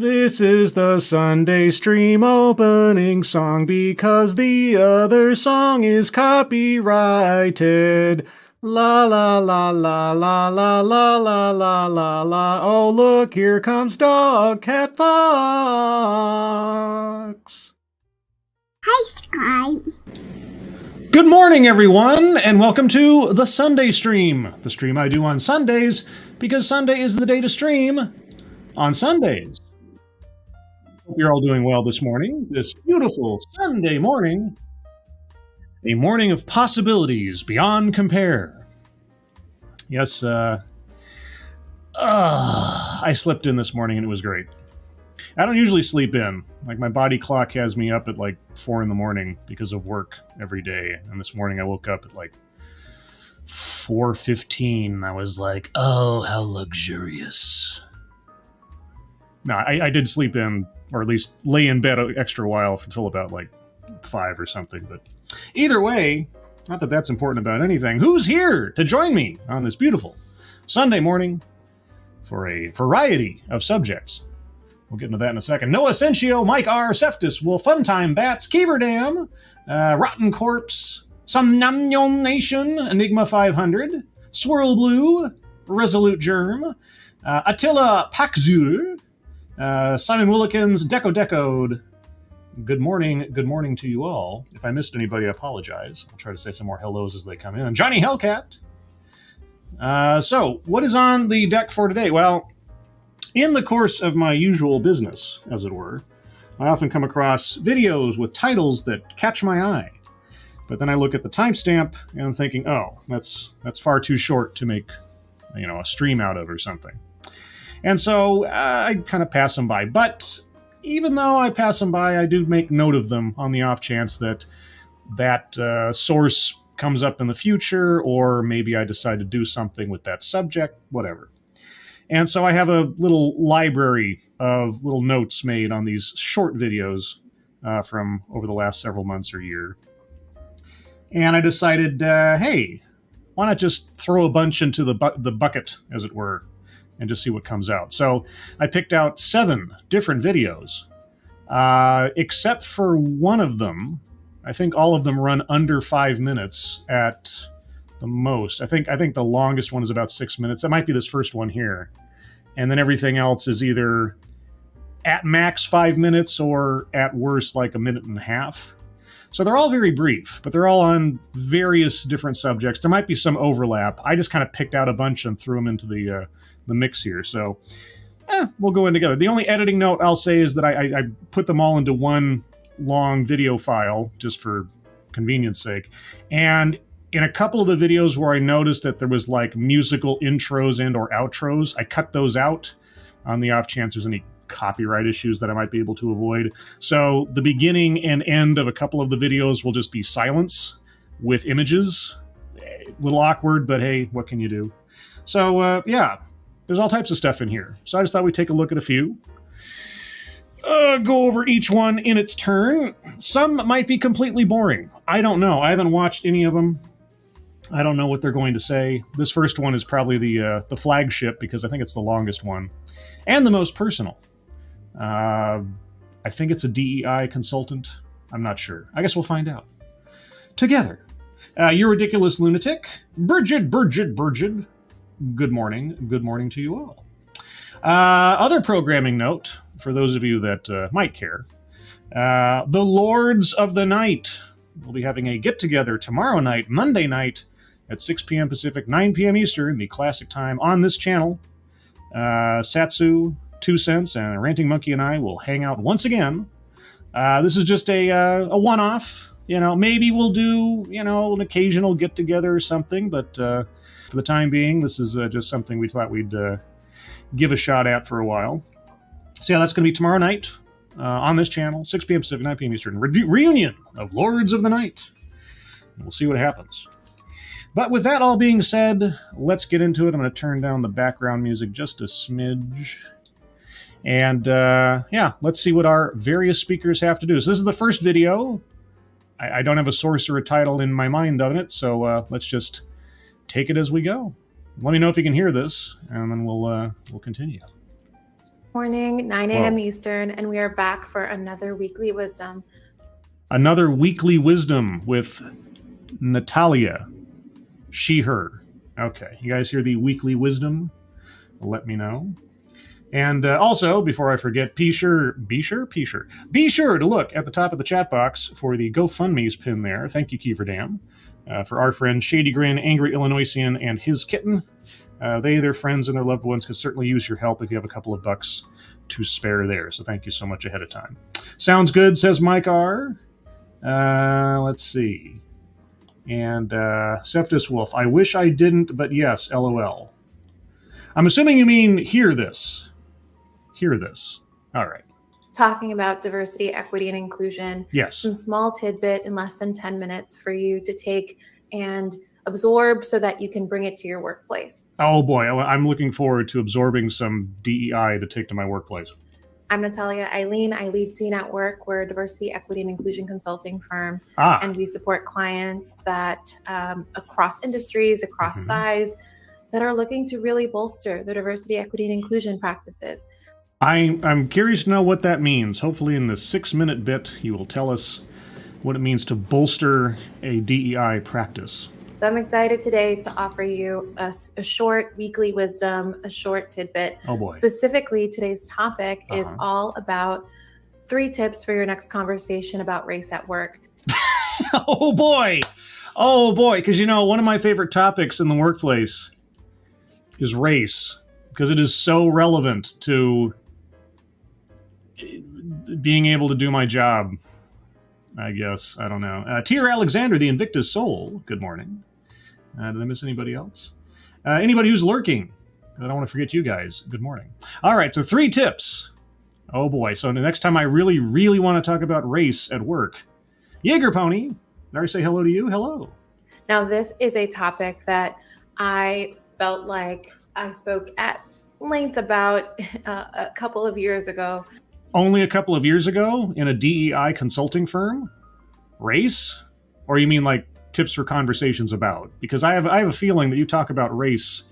This is the Sunday stream opening song because the other song is copyrighted. La la la la la la la la la la la. Oh look, here comes Dog Cat Fox. Hi, Sky. Good morning, everyone, and welcome to the Sunday stream. The stream I do on Sundays because Sunday is the day to stream on Sundays. Hope you're all doing well this morning, this beautiful Sunday morning. A morning of possibilities beyond compare. Yes, I slept in this morning and it was great. I don't usually sleep in. Like, my body clock has me up at like 4 in the morning because of work every day. And this morning I woke up at like 4:15. I was like, oh, how luxurious. No, I did sleep in, or at least lay in bed an extra while until about like 5 or something. But either way, not that that's important about anything. Who's here to join me on this beautiful Sunday morning for a variety of subjects? We'll get into that in a second. Noah Sentio, Mike R. Seftis, Will Funtime Bats, Keeverdam, Rotten Corpse, Somnamnion Nation, Enigma 500, Swirl Blue, Resolute Germ, Attila Pakzur, Simon Willikins, Decode. Good morning to you all. If I missed anybody, I apologize. I'll try to say some more hellos as they come in. And Johnny Hellcat. So, what is on the deck for today? Well, in the course of my usual business, as it were, I often come across videos with titles that catch my eye. But then I look at the timestamp and I'm thinking, oh, that's far too short to make, a stream out of or something. And so I kind of pass them by. But even though I pass them by, I do make note of them on the off chance that source comes up in the future, or maybe I decide to do something with that subject, whatever. And so I have a little library of little notes made on these short videos from over the last several months or year. And I decided, hey, why not just throw a bunch into the bucket, as it were, and just see what comes out. So I picked out 7 different videos, except for one of them. I think all of them run under 5 minutes at the most. I think the longest one is about 6 minutes. That might be this first one here. And then everything else is either at max 5 minutes or at worst like a minute and a half. So they're all very brief, but they're all on various different subjects. There might be some overlap. I just kind of picked out a bunch and threw them into the mix here. So we'll go in together. The only editing note I'll say is that I put them all into one long video file just for convenience sake. And in a couple of the videos where I noticed that there was like musical intros and or outros, I cut those out on the off chance there's any copyright issues that I might be able to avoid. So the beginning and end of a couple of the videos will just be silence with images. A little awkward, but hey, what can you do? So yeah, there's all types of stuff in here. So I just thought we'd take a look at a few. Go over each one in its turn. Some might be completely boring. I don't know. I haven't watched any of them. I don't know what they're going to say. This first one is probably the flagship because I think it's the longest one and the most personal. I think it's a DEI consultant. I'm not sure. I guess we'll find out together. You ridiculous lunatic, Bridget. Good morning to you all. Other programming note for those of you that might care. The Lords of the Night will be having a get-together tomorrow night, Monday night, at 6 p.m. Pacific, 9 p.m. Eastern, the classic time on this channel. Satsu, 2 Cents, and Ranting Monkey and I will hang out once again. This is just a one-off. Maybe we'll do, an occasional get-together or something, but for the time being, this is just something we thought we'd give a shot at for a while. So yeah, that's going to be tomorrow night on this channel, 6 p.m. Pacific, 9 p.m. Eastern. Reunion of Lords of the Night. We'll see what happens. But with that all being said, let's get into it. I'm going to turn down the background music just a smidge. And yeah, let's see what our various speakers have to do. So this is the first video. I don't have a source or a title in my mind on it, so let's just take it as we go. Let me know if you can hear this, and then we'll continue. Morning, 9 Whoa. a.m. Eastern, and we are back for another weekly wisdom. Another weekly wisdom with Natalia. She, her. Okay, you guys hear the weekly wisdom? Let me know. And also, before I forget, be sure to look at the top of the chat box for the GoFundMe's pin there. Thank you, Kiefer Dam, for our friend Shady Grin, Angry Illinoisian, and his kitten. They, their friends, and their loved ones could certainly use your help if you have a couple of bucks to spare there. So thank you so much ahead of time. Sounds good, says Mike R. Let's see. And Septus Wolf, I wish I didn't, but yes, LOL. I'm assuming you mean hear this. Hear this. All right. Talking about diversity, equity, and inclusion. Yes. Some small tidbit in less than 10 minutes for you to take and absorb so that you can bring it to your workplace. Oh boy, I'm looking forward to absorbing some DEI to take to my workplace. I'm Natalia Eileen. I lead Scene at Work. We're a diversity, equity, and inclusion consulting firm. And we support clients that across industries, across size, that are looking to really bolster their diversity, equity, and inclusion practices. I'm curious to know what that means. Hopefully in the 6-minute bit, you will tell us what it means to bolster a DEI practice. So I'm excited today to offer you a short weekly wisdom, a short tidbit. Oh boy. Specifically, today's topic is all about 3 tips for your next conversation about race at work. Oh boy. Oh boy. Because, you know, one of my favorite topics in the workplace is race. Because it is so relevant to being able to do my job, I guess. I don't know. Tier Alexander, the Invictus Soul, good morning. Did I miss anybody else? Anybody who's lurking? I don't want to forget you guys. Good morning. All right, so 3 tips. Oh boy, so the next time I really, really want to talk about race at work. Jaeger Pony, did I say hello to you? Hello. Now, this is a topic that I felt like I spoke at length about a couple of years ago. Only a couple of years ago in a DEI consulting firm? Race? Or you mean like tips for conversations about? Because I have a feeling that you talk about race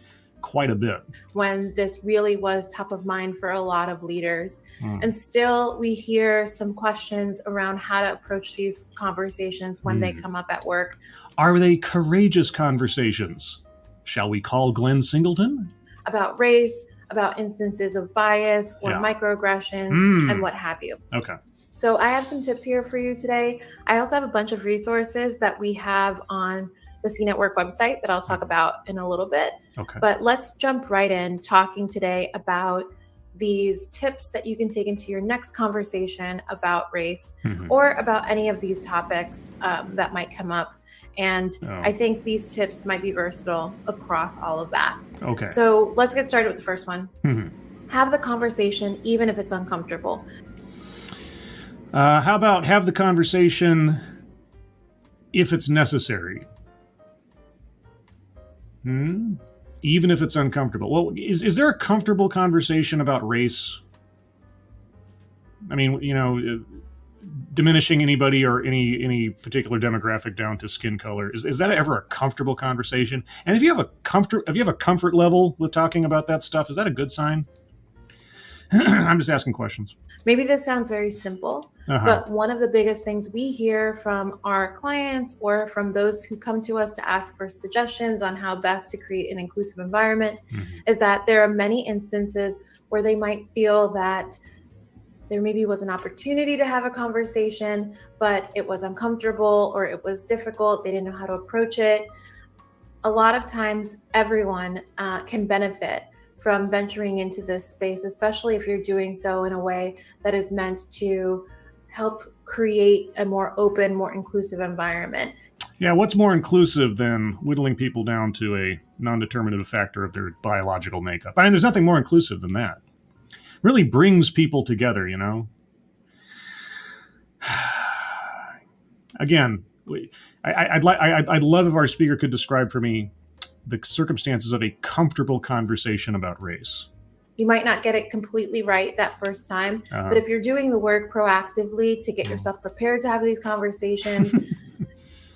quite a bit. When this really was top of mind for a lot of leaders. And still we hear some questions around how to approach these conversations when they come up at work. Are they courageous conversations? Shall we call Glenn Singleton? About race, about instances of bias or microaggressions and what have you. Okay. So I have some tips here for you today. I also have a bunch of resources that we have on the Scene at Work website that I'll talk about in a little bit. Okay. But let's jump right in talking today about these tips that you can take into your next conversation about race or about any of these topics that might come up. And I think these tips might be versatile across all of that. Okay. So let's get started with the first one. Have the conversation even if it's uncomfortable. How about have the conversation if it's necessary? Even if it's uncomfortable. Well, is there a comfortable conversation about race? I mean, you know, diminishing anybody or any particular demographic down to skin color. Is that ever a comfortable conversation? And if you have a comfort level with talking about that stuff, is that a good sign? I'm just asking questions. Maybe this sounds very simple, but one of the biggest things we hear from our clients or from those who come to us to ask for suggestions on how best to create an inclusive environment is that there are many instances where they might feel that there maybe was an opportunity to have a conversation, but it was uncomfortable or it was difficult. They didn't know how to approach it. A lot of times everyone can benefit from venturing into this space, especially if you're doing so in a way that is meant to help create a more open, more inclusive environment. Yeah, what's more inclusive than whittling people down to a non-determinative factor of their biological makeup? I mean, there's nothing more inclusive than that. Really brings people together, you know? Again, I'd love if our speaker could describe for me the circumstances of a comfortable conversation about race. You might not get it completely right that first time, but if you're doing the work proactively to get yourself prepared to have these conversations,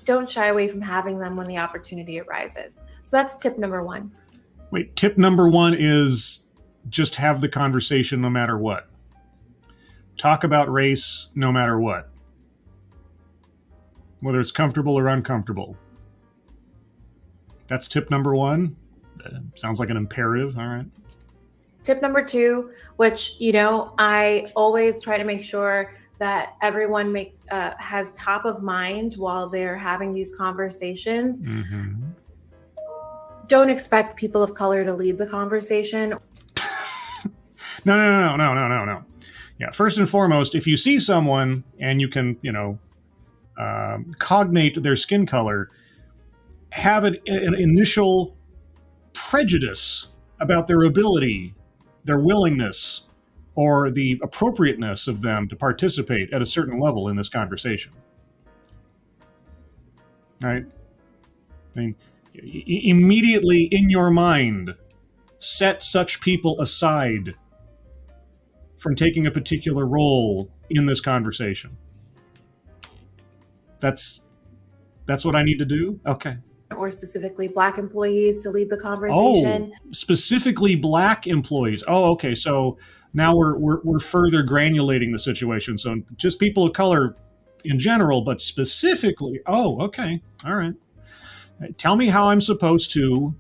don't shy away from having them when the opportunity arises. So that's tip number 1. Wait, tip number 1 is just have the conversation no matter what. Talk about race no matter what. Whether it's comfortable or uncomfortable. That's tip number 1. Sounds like an imperative. All right. Tip number 2, which, I always try to make sure that everyone has top of mind while they're having these conversations. Mm-hmm. Don't expect people of color to lead the conversation. No. Yeah. First and foremost, if you see someone and you can, cognate their skin color, have an initial prejudice about their ability, their willingness, or the appropriateness of them to participate at a certain level in this conversation. Right? I mean, immediately in your mind, set such people aside from taking a particular role in this conversation. That's what I need to do? Okay. Or specifically Black employees to lead the conversation. Oh, specifically Black employees. Oh, okay. So now we're further granulating the situation. So just people of color in general, but specifically. Oh, okay. All right. Tell me how I'm supposed to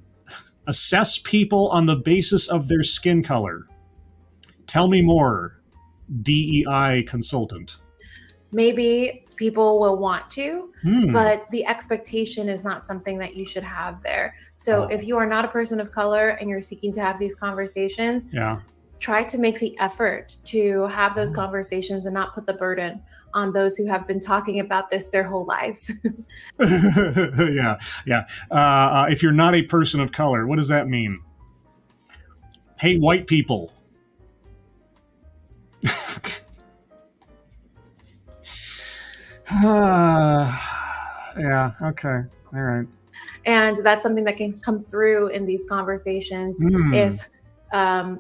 assess people on the basis of their skin color. Tell me more, DEI consultant. Maybe people will want to, but the expectation is not something that you should have there. So if you are not a person of color and you're seeking to have these conversations, try to make the effort to have those conversations and not put the burden on those who have been talking about this their whole lives. Yeah. If you're not a person of color, what does that mean? Hey, white people. Yeah, okay. All right. And that's something that can come through in these conversations if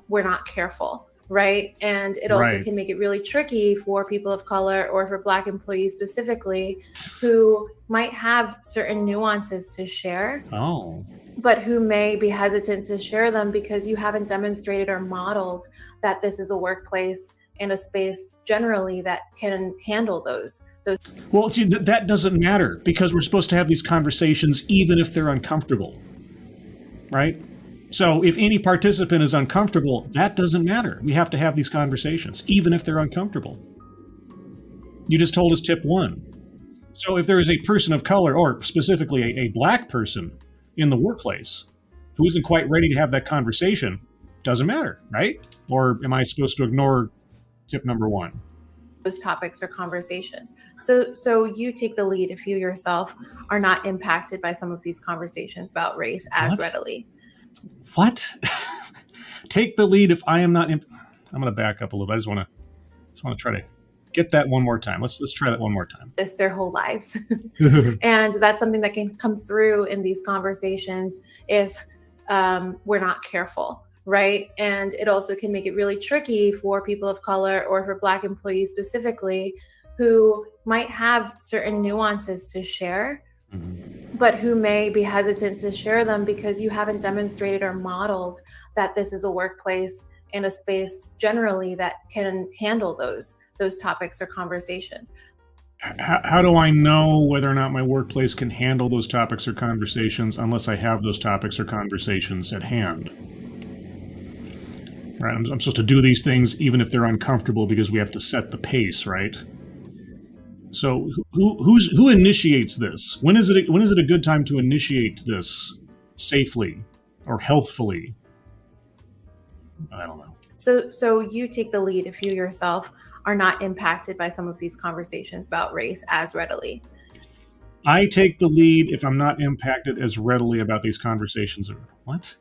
we're not careful, right? And it also can make it really tricky for people of color or for Black employees specifically who might have certain nuances to share, but who may be hesitant to share them because you haven't demonstrated or modeled that this is a workplace and a space generally that can handle those. Well, see, that doesn't matter because we're supposed to have these conversations even if they're uncomfortable, right? So if any participant is uncomfortable, that doesn't matter. We have to have these conversations even if they're uncomfortable. You just told us tip 1. So if there is a person of color or specifically a Black person in the workplace who isn't quite ready to have that conversation, doesn't matter, right? Or am I supposed to ignore tip number 1? Those topics or conversations. So you take the lead if you yourself are not impacted by some of these conversations about race as readily. What? Take the lead if I am not. I'm going to back up a little bit. I just want to try to get that one more time. Let's try that one more time. This their whole lives, and that's something that can come through in these conversations if we're not careful. Right. And it also can make it really tricky for people of color or for Black employees specifically who might have certain nuances to share, but who may be hesitant to share them because you haven't demonstrated or modeled that this is a workplace and a space generally that can handle those topics or conversations. How do I know whether or not my workplace can handle those topics or conversations unless I have those topics or conversations at hand? Right, I'm supposed to do these things even if they're uncomfortable because we have to set the pace, right? So who initiates this? When is it a good time to initiate this safely or healthfully? I don't know. So you take the lead if you yourself are not impacted by some of these conversations about race as readily. I take the lead if I'm not impacted as readily about these conversations. What?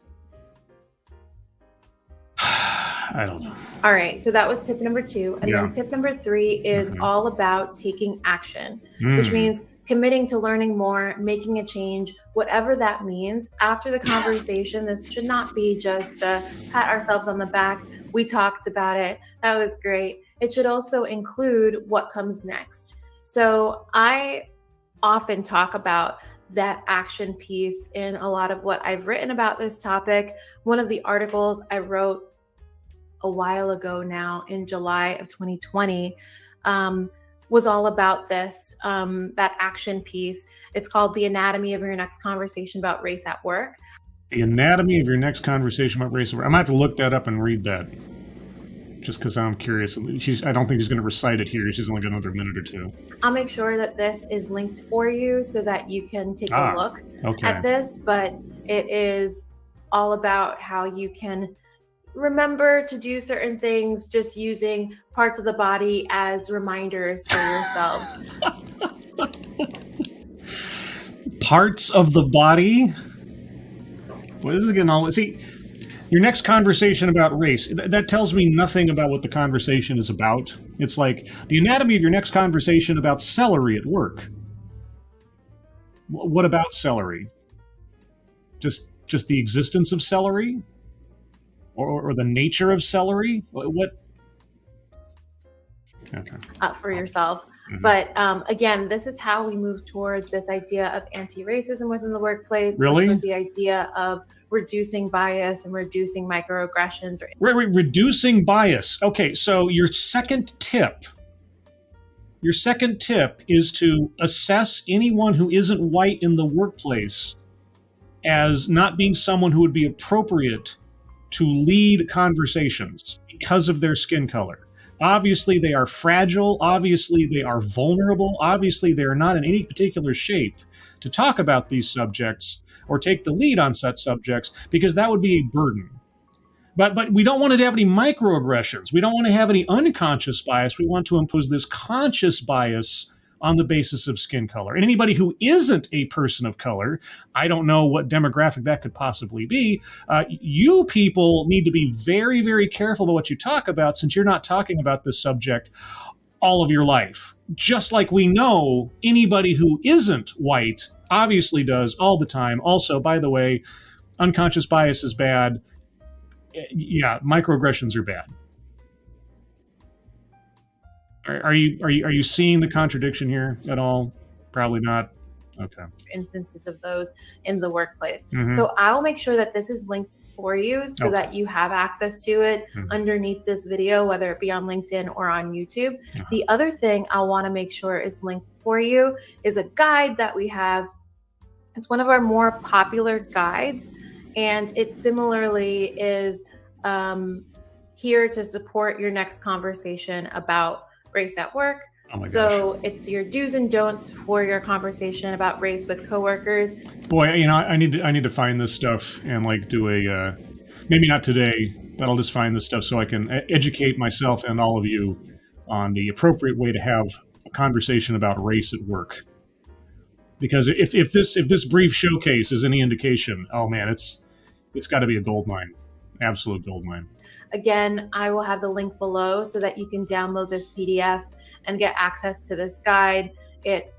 I don't know. All right. So that was tip number 2. And then tip number 3 is all about taking action, which means committing to learning more, making a change, whatever that means. After the conversation, this should not be just pat ourselves on the back. We talked about it. That was great. It should also include what comes next. So I often talk about that action piece in a lot of what I've written about this topic. One of the articles I wrote a while ago now in July of 2020 was all about this, that action piece. It's called The Anatomy of Your Next Conversation About Race at Work. The Anatomy of Your Next Conversation About Race at Work. I'm going to have to look that up and read that, just because I'm curious. I don't think she's going to recite it here. She's only got another minute or two. I'll make sure that this is linked for you so that you can take a look at this, but it is all about how you can remember to do certain things just using parts of the body as reminders for yourselves. Parts of the body? Well, this is getting all... See, your next conversation about race, that tells me nothing about what the conversation is about. It's like the anatomy of your next conversation about celery at work. What about celery? Just the existence of celery? Or the nature of celery? What? Okay. For yourself. Mm-hmm. But again, this is how we move towards this idea of anti-racism within the workplace. Really? With the idea of reducing bias and reducing microaggressions. Reducing bias. Okay, so your second tip is to assess anyone who isn't white in the workplace as not being someone who would be appropriate to lead conversations because of their skin color. Obviously, they are fragile. Obviously, they are vulnerable. Obviously, they are not in any particular shape to talk about these subjects or take the lead on such subjects, because that would be a burden. But we don't want to have any microaggressions. We don't want to have any unconscious bias. We want to impose this conscious bias on the basis of skin color. And anybody who isn't a person of color, I don't know what demographic that could possibly be, you people need to be very, very careful about what you talk about, since you're not talking about this subject all of your life. Just like we know anybody who isn't white obviously does all the time. Also, by the way, unconscious bias is bad. Yeah, microaggressions are bad. Are you seeing the contradiction here at all? Probably not. Okay. Instances of those in the workplace. Mm-hmm. So I'll make sure that this is linked for you so that you have access to it underneath this video, whether it be on LinkedIn or on YouTube. The other thing I'll want to make sure is linked for you is a guide that we have. It's one of our more popular guides, and it similarly is here to support your next conversation about race at work. So it's your do's and don'ts for your conversation about race with coworkers. Boy, I need to find this stuff and like do a maybe not today, but I'll just find this stuff so I can educate myself and all of you on the appropriate way to have a conversation about race at work. Because if this brief showcase is any indication, oh man, it's got to be a goldmine, absolute goldmine. Again, I will have the link below so that you can download this PDF and get access to this guide. It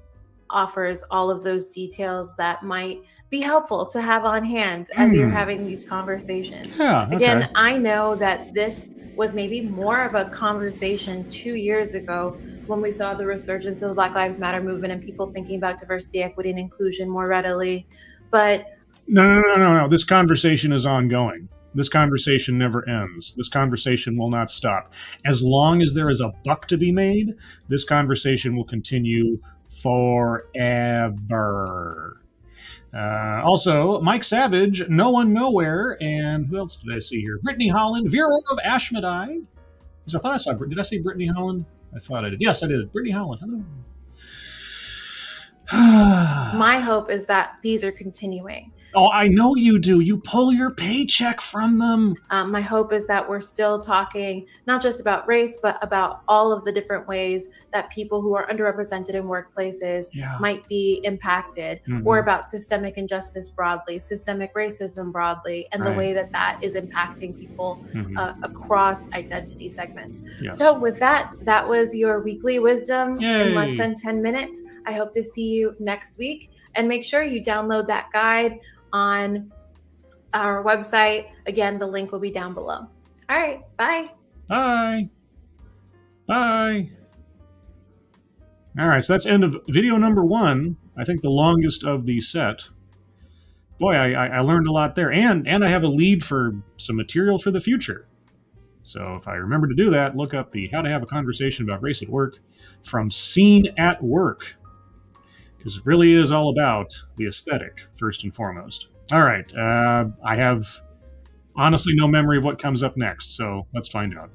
offers all of those details that might be helpful to have on hand as you're having these conversations. Yeah, okay. Again, I know that this was maybe more of a conversation 2 years ago when we saw the resurgence of the Black Lives Matter movement and people thinking about diversity, equity, and inclusion more readily. But no. This conversation is ongoing. This conversation never ends. This conversation will not stop. As long as there is a buck to be made, this conversation will continue forever. Also, Mike Savage, No One Nowhere, and who else did I see here? Brittany Holland, Vera of Ashmedai. I thought I saw. Did I see Brittany Holland? I thought I did. Yes, I did. Brittany Holland. Hello. My hope is that these are continuing. Oh, I know you do. You pull your paycheck from them. My hope is that we're still talking not just about race, but about all of the different ways that people who are underrepresented in workplaces might be impacted, or about systemic injustice broadly, systemic racism broadly, and the way that that is impacting people across identity segments. Yes. So with that, that was your weekly wisdom in less than 10 minutes. I hope to see you next week, and make sure you download that guide on our website. Again, the link will be down below. All right, bye. Bye. All right, so that's end of video number 1. I think the longest of the set. Boy, I learned a lot there, and I have a lead for some material for the future. So if I remember to do that, look up the How to Have a Conversation About Race at Work from Scene at Work, because it really is all about the aesthetic, first and foremost. All right. I have honestly no memory of what comes up next, so let's find out.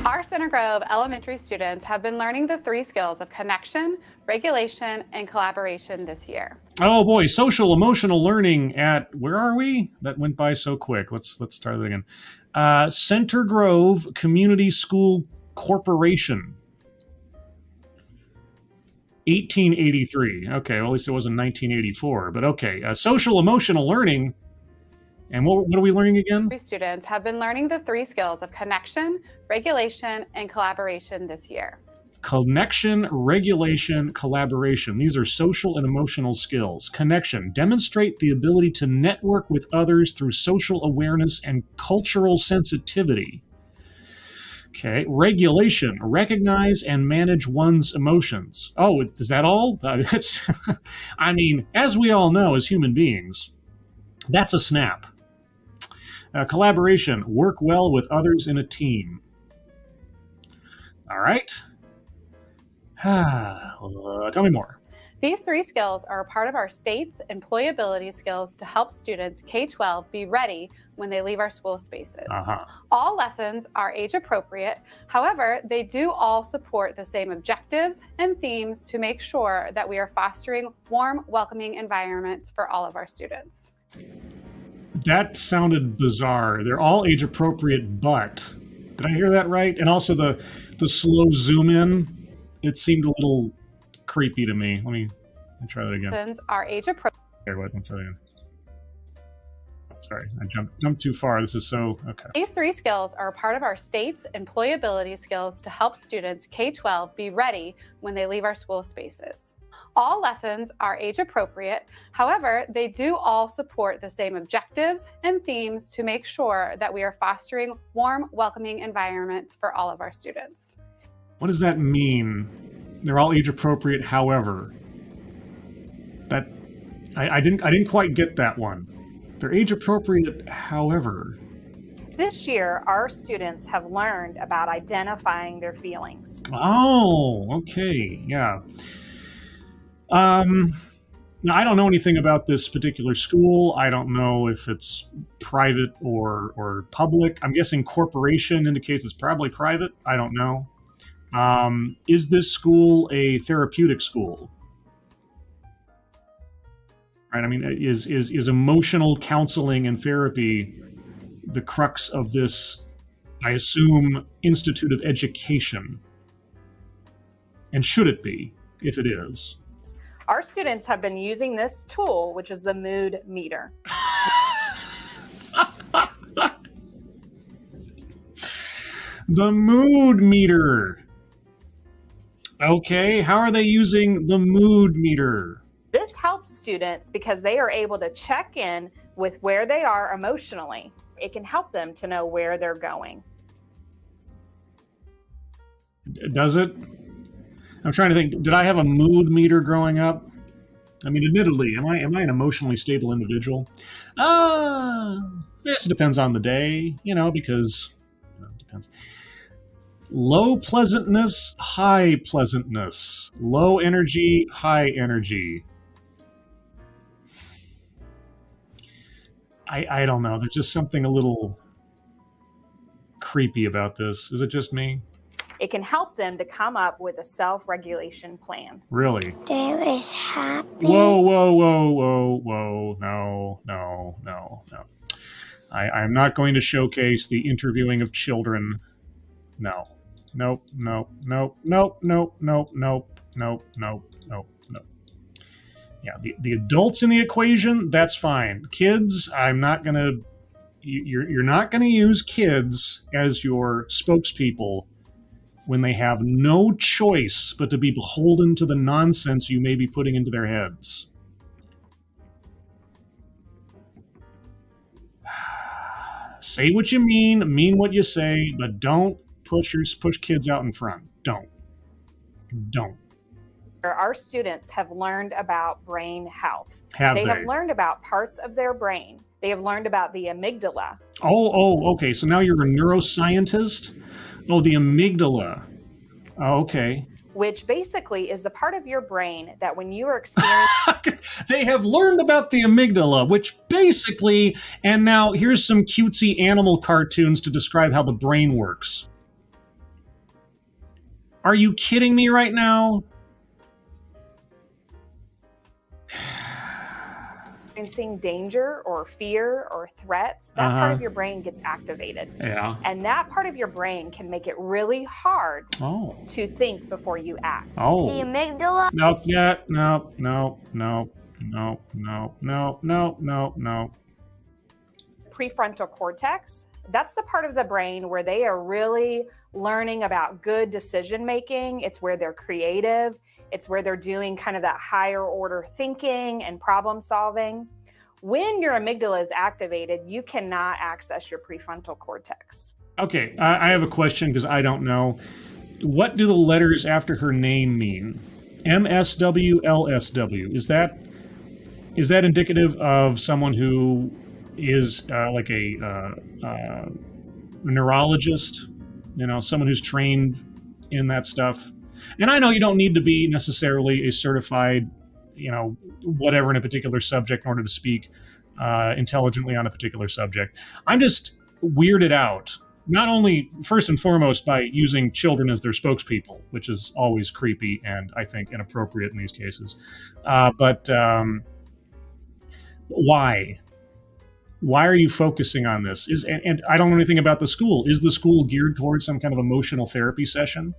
Our Center Grove elementary students have been learning the 3 skills of connection, regulation, and collaboration this year. Oh boy, social emotional learning at, where are we? That went by so quick. Let's start that again. Center Grove Community School Corporation. 1883. Okay, well, at least it wasn't 1984, but okay. Social emotional learning. And what are we learning again? Students have been learning the 3 skills of connection, regulation, and collaboration this year. Connection, regulation, collaboration. These are social and emotional skills. Connection. Demonstrate the ability to network with others through social awareness and cultural sensitivity. Okay. Regulation. Recognize and manage one's emotions. Oh, is that all? That's, I mean, as we all know as human beings, that's a snap. Collaboration. Work well with others in a team. All right. Tell me more. These 3 skills are a part of our state's employability skills to help students K-12 be ready when they leave our school spaces. All lessons are age appropriate. However, they do all support the same objectives and themes to make sure that we are fostering warm, welcoming environments for all of our students. That sounded bizarre. They're all age appropriate, but did I hear that right? And also the slow zoom in, it seemed a little creepy to me. Let me try that again. Lessons are age appropriate. Okay, wait, let me try that again. Sorry, I jumped too far. This is so, okay. These 3 skills are a part of our state's employability skills to help students K-12 be ready when they leave our school spaces. All lessons are age appropriate. However, they do all support the same objectives and themes to make sure that we are fostering warm, welcoming environments for all of our students. What does that mean? They're all age appropriate, however. That I didn't quite get that one. They're age appropriate, however. This year, our students have learned about identifying their feelings. Oh, okay, yeah. Now, I don't know anything about this particular school. I don't know if it's private or public. I'm guessing corporation indicates it's probably private. I don't know. Is this school a therapeutic school? Right. I mean, is emotional counseling and therapy the crux of this, I assume, Institute of Education? And should it be, if it is? Our students have been using this tool, which is the mood meter. The mood meter. Okay, how are they using the mood meter? This helps students because they are able to check in with where they are emotionally. It can help them to know where they're going. Does it? I'm trying to think, did I have a mood meter growing up? I mean, admittedly, am I an emotionally stable individual? Yes, it depends on the day, because it depends. Low pleasantness, high pleasantness. Low energy, high energy. I don't know. There's just something a little creepy about this. Is it just me? It can help them to come up with a self-regulation plan. Really? There is happy. Whoa. No. I'm not going to showcase the interviewing of children. No. Nope. Yeah, the adults in the equation, that's fine. Kids, I'm not going to... You're not going to use kids as your spokespeople when they have no choice but to be beholden to the nonsense you may be putting into their heads. Say what you mean what you say, but don't push kids out in front. Don't. Our students have learned about brain health. They have learned about parts of their brain. They have learned about the amygdala. Okay. So now you're a neuroscientist? Oh, the amygdala. Oh, okay. Which basically is the part of your brain that when you are experiencing... They have learned about the amygdala, which basically, and now here's some cutesy animal cartoons to describe how the brain works. Are you kidding me right now? Seeing danger or fear or threats, that part of your brain gets activated. Yeah. And that part of your brain can make it really hard to think before you act. The amygdala? No. Prefrontal cortex, that's the part of the brain where they are really learning about good decision making. It's where they're creative. It's where they're doing kind of that higher order thinking and problem solving. When your amygdala is activated, you cannot access your prefrontal cortex. Okay, I have a question because I don't know. What do the letters after her name mean? MSW, LSW. Is that indicative of someone who is like a neurologist? You know, someone who's trained in that stuff? And I know you don't need to be necessarily a certified, whatever in a particular subject in order to speak intelligently on a particular subject. I'm just weirded out, not only first and foremost by using children as their spokespeople, which is always creepy and I think inappropriate in these cases, but why? Why are you focusing on this? And I don't know anything about the school. Is the school geared towards some kind of emotional therapy session?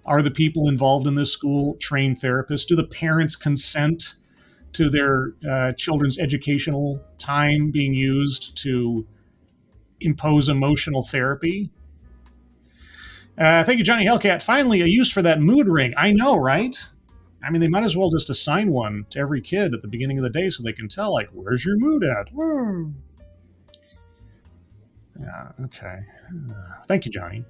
Are the people involved in this school trained therapists? Do the parents consent to their children's educational time being used to impose emotional therapy? Thank you, Johnny Hellcat. Finally, a use for that mood ring. I know, right? I mean, they might as well just assign one to every kid at the beginning of the day so they can tell, like, where's your mood at? Yeah, okay. Thank you, Johnny.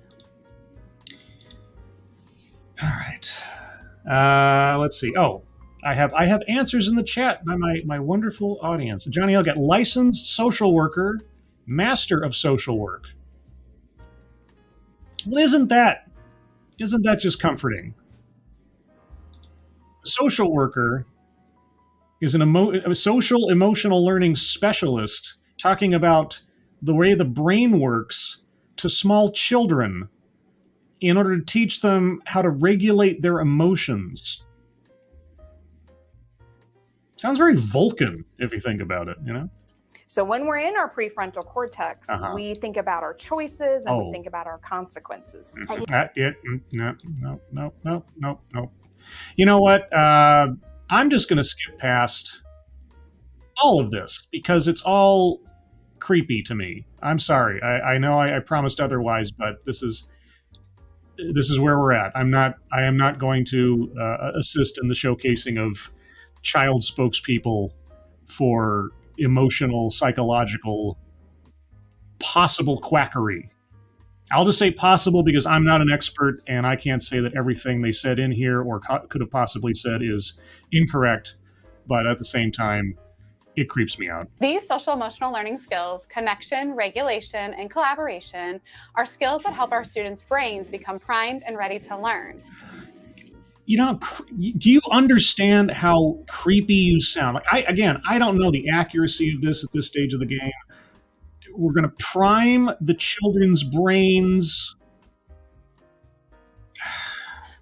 All right. Let's see. Oh, I have answers in the chat by my wonderful audience. Johnny Hellcat, licensed social worker, master of social work. Well, isn't that just comforting? A social worker is a social emotional learning specialist talking about the way the brain works to small children in order to teach them how to regulate their emotions. Sounds very Vulcan if you think about it, So when we're in our prefrontal cortex, we think about our choices and we think about our consequences. No. You know what? I'm just going to skip past all of this because it's all creepy to me. I'm sorry. I know I promised otherwise, but this is where we're at. I am not going to assist in the showcasing of child spokespeople for emotional, psychological, possible quackery. I'll just say possible because I'm not an expert and I can't say that everything they said in here or could have possibly said is incorrect, but at the same time, it creeps me out. These social emotional learning skills, connection, regulation, and collaboration, are skills that help our students' brains become primed and ready to learn. Do you understand how creepy you sound? Like I don't know the accuracy of this at this stage of the game. We're going to prime the children's brains.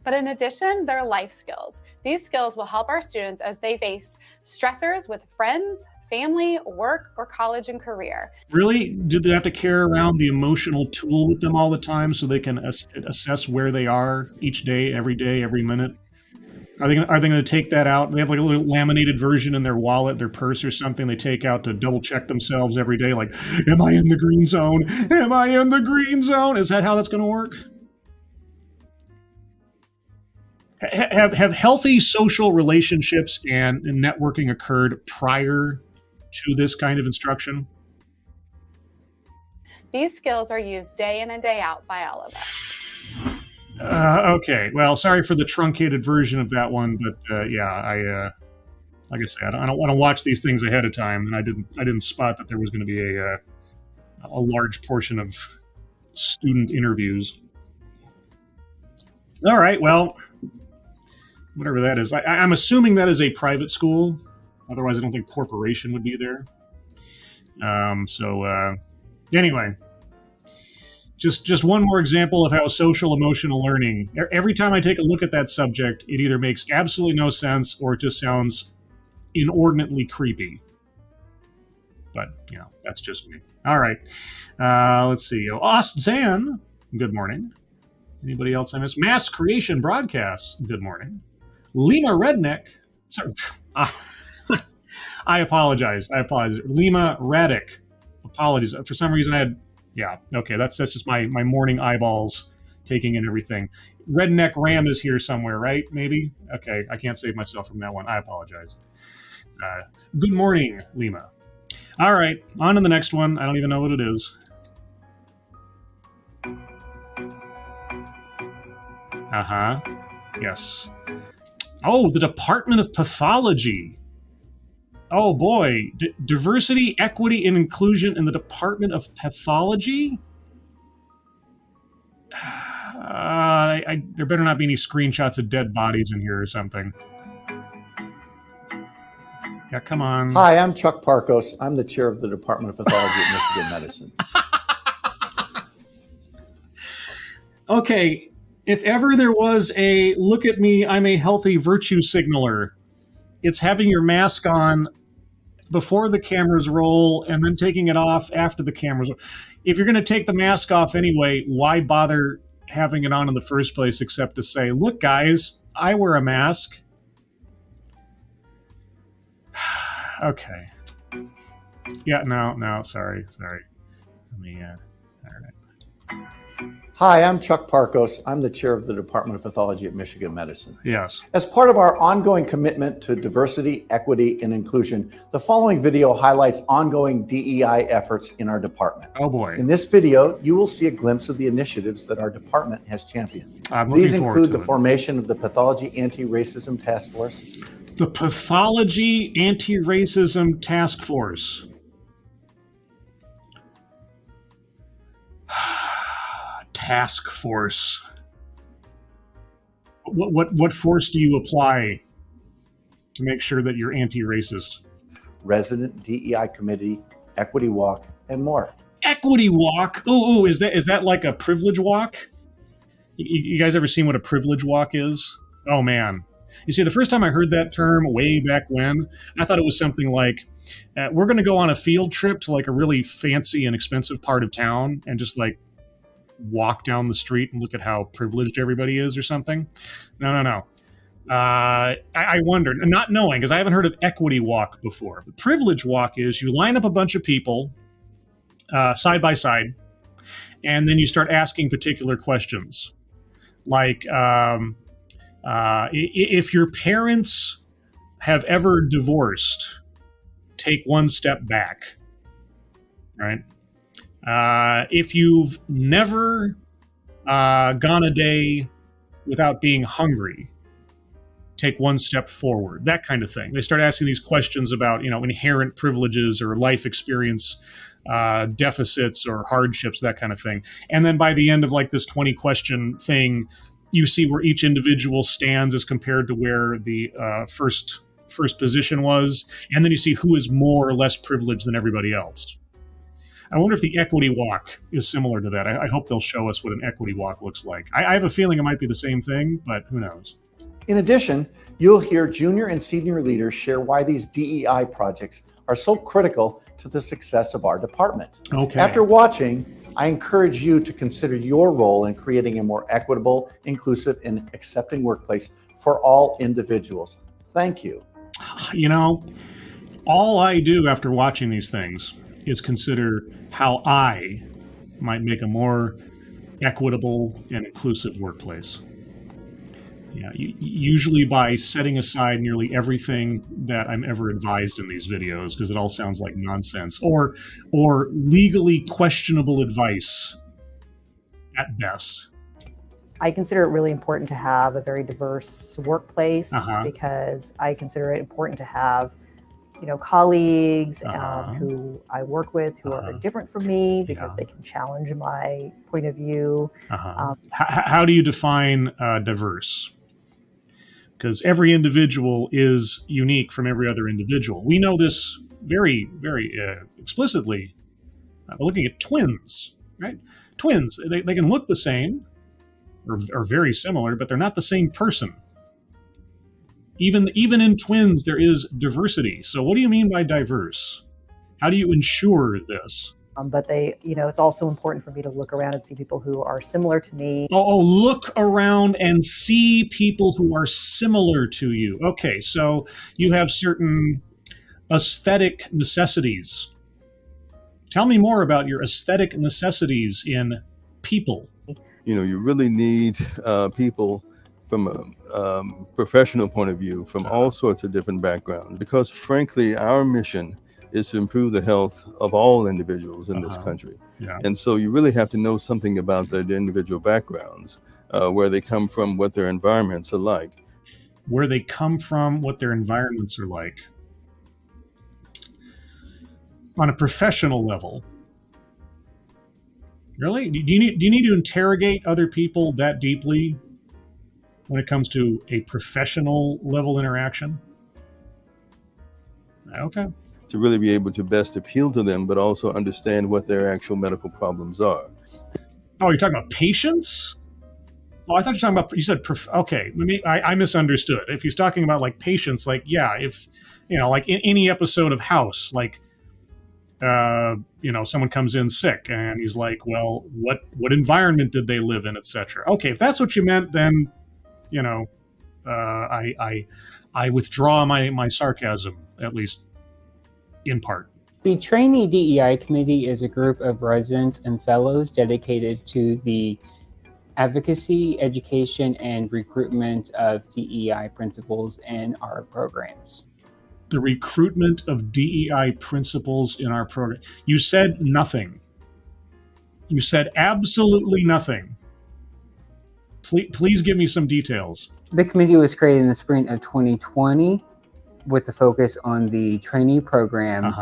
But in addition, they're life skills. These skills will help our students as they face stressors with friends, family, work, or college and career. Really? Do they have to carry around the emotional tool with them all the time so they can assess where they are each day, every minute? Are they going to take that out? They have like a little laminated version in their wallet, their purse or something they take out to double check themselves every day. Like, am I in the green zone? Am I in the green zone? Is that how that's going to work? Have healthy social relationships and networking occurred prior to this kind of instruction? These skills are used day in and day out by all of us. Okay. Well, sorry for the truncated version of that one, but like I said, I don't want to watch these things ahead of time, and I didn't spot that there was going to be a large portion of student interviews. All right. Well, whatever that is, I'm assuming that is a private school. Otherwise, I don't think corporation would be there. Anyway. Just one more example of how social emotional learning, every time I take a look at that subject, it either makes absolutely no sense or it just sounds inordinately creepy. But, that's just me. All right. Let's see. Zan, good morning. Anybody else I missed? Mass Creation Broadcasts, good morning. Lima Redneck. Sorry. I apologize. Lima Radic. Apologies. For some reason I had... Yeah, okay, that's just my morning eyeballs taking in everything. Redneck Ram is here somewhere, right? Maybe? Okay, I can't save myself from that one. I apologize. Good morning, Lima. All right, on to the next one. I don't even know what it is. Uh-huh. Yes. Oh, the Department of Pathology. Oh boy, diversity, equity, and inclusion in the Department of Pathology? There better not be any screenshots of dead bodies in here or something. Yeah, come on. Hi, I'm Chuck Parkos. I'm the chair of the Department of Pathology at Michigan Medicine. Okay, if ever there was a look at me, I'm a healthy virtue signaler, it's having your mask on before the cameras roll and then taking it off after the cameras roll. If you're going to take the mask off anyway, why bother having it on in the first place except to say, look, guys, I wear a mask. Okay. Yeah, no, sorry. Let me, all right. Hi, I'm Chuck Parkos. I'm the chair of the Department of Pathology at Michigan Medicine. Yes. As part of our ongoing commitment to diversity, equity, and inclusion, the following video highlights ongoing DEI efforts in our department. Oh boy. In this video, you will see a glimpse of the initiatives that our department has championed. These include the formation of the Pathology Anti-Racism Task Force. The Pathology Anti-Racism Task Force. Task force. What force do you apply to make sure that you're anti-racist? Resident DEI committee, equity walk, and more. Equity walk? Oh, is that like a privilege walk? You guys ever seen what a privilege walk is? Oh man. You see, the first time I heard that term way back when, I thought it was something like, we're going to go on a field trip to like a really fancy and expensive part of town and just like walk down the street and look at how privileged everybody is or something. No. I wondered, not knowing, because I haven't heard of equity walk before. The privilege walk is you line up a bunch of people side by side, and then you start asking particular questions. Like, if your parents have ever divorced, take one step back, right? If you've never gone a day without being hungry, take one step forward, that kind of thing. They start asking these questions about, inherent privileges or life experience deficits or hardships, that kind of thing. And then by the end of like this 20 question thing, you see where each individual stands as compared to where the first position was. And then you see who is more or less privileged than everybody else. I wonder if the equity walk is similar to that. I hope they'll show us what an equity walk looks like. I have a feeling it might be the same thing, but who knows? In addition, you'll hear junior and senior leaders share why these DEI projects are so critical to the success of our department. Okay. After watching, I encourage you to consider your role in creating a more equitable, inclusive, and accepting workplace for all individuals. Thank you. All I do after watching these things is consider how I might make a more equitable and inclusive workplace. Yeah, usually by setting aside nearly everything that I'm ever advised in these videos, because it all sounds like nonsense, or legally questionable advice at best. I consider it really important to have a very diverse workplace because I consider it important to have, colleagues who I work with who are different from me because they can challenge my point of view. How do you define diverse? Because every individual is unique from every other individual. We know this very, very explicitly. We're looking at twins, right? Twins, they can look the same or very similar, but they're not the same person. Even in twins, there is diversity. So what do you mean by diverse? How do you ensure this? But it's also important for me to look around and see people who are similar to me. Oh, look around and see people who are similar to you. Okay, so you have certain aesthetic necessities. Tell me more about your aesthetic necessities in people. You really need people from a professional point of view, from all sorts of different backgrounds, because frankly, our mission is to improve the health of all individuals in this country. And so you really have to know something about their individual backgrounds, where they come from, what their environments are like. Where they come from, what their environments are like. On a professional level. Really? Do you need to interrogate other people that deeply when it comes to a professional level interaction? Okay. To really be able to best appeal to them, but also understand what their actual medical problems are. Oh, you're talking about patients? Oh, I thought you were talking about, you said, okay, I misunderstood. If he's talking about like patients, like, yeah, if, like in any episode of House, like, someone comes in sick and he's like, well, what environment did they live in, etc. Okay, if that's what you meant, then, I withdraw my sarcasm, at least in part. The Trainee DEI Committee is a group of residents and fellows dedicated to the advocacy, education, and recruitment of DEI principles in our programs. The recruitment of DEI principles in our program. You said nothing. You said absolutely nothing. Please give me some details. The committee was created in the spring of 2020 with a focus on the trainee programs.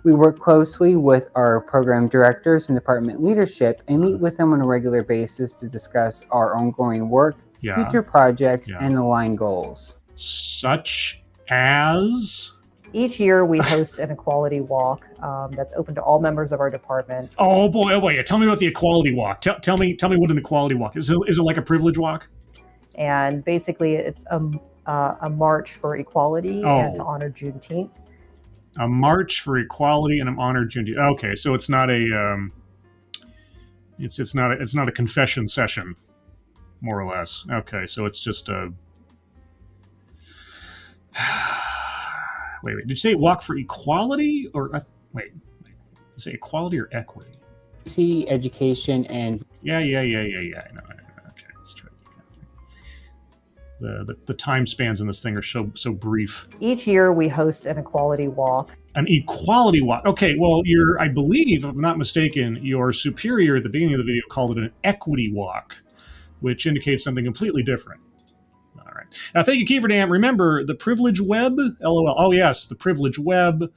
We work closely with our program directors and department leadership and meet with them on a regular basis to discuss our ongoing work, future projects, and align goals. Such as? Each year we host an equality walk that's open to all members of our department. Oh boy, yeah. Tell me about the equality walk. Tell me what an equality walk is. Is it like a privilege walk? And basically it's a march for equality and to honor Juneteenth. A march for equality and an honor Juneteenth. Okay, so it's not a it's not a confession session, more or less. Okay, so it's just a wait. Did you say walk for equality or wait? Did you say equality or equity? See education and yeah. No, okay, let's try. The time spans in this thing are so brief. Each year we host an equality walk. An equality walk. Okay, well, I believe, if I'm not mistaken, your superior at the beginning of the video called it an equity walk, which indicates something completely different. All right. Now, thank you, Keeverdam. Remember, the privilege web, LOL. Oh, yes, the privilege web,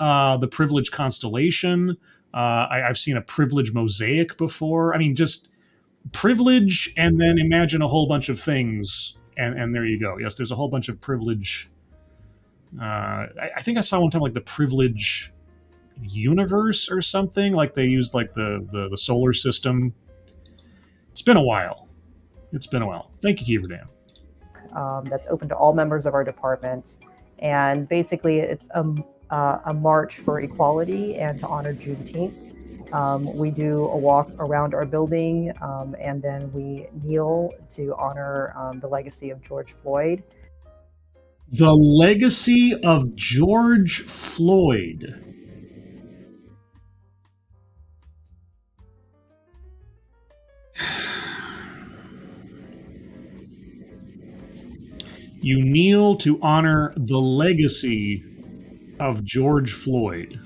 the privilege constellation. I've seen a privilege mosaic before. I mean, just privilege and then imagine a whole bunch of things. And there you go. Yes, there's a whole bunch of privilege. I think I saw one time like the privilege universe or something. Like they used like the solar system. It's been a while. Thank you, Keeverdam. That's open to all members of our department. And basically it's a march for equality and to honor Juneteenth. We do a walk around our building, and then we kneel to honor the legacy of George Floyd. The legacy of George Floyd. You kneel to honor the legacy of George Floyd.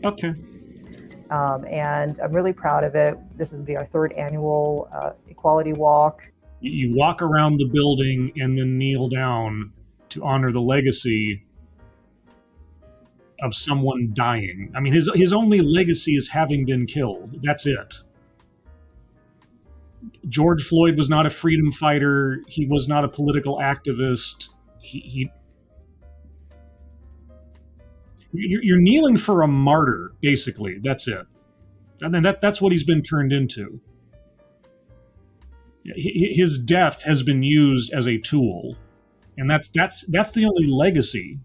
Okay. And I'm really proud of it. This will be our 3rd annual equality walk. You walk around the building and then kneel down to honor the legacy of someone dying. I mean, his only legacy is having been killed. That's it. George Floyd was not a freedom fighter. He was not a political activist. You're kneeling for a martyr, basically. That's it. I mean, that's what he's been turned into. His death has been used as a tool, and that's the only legacy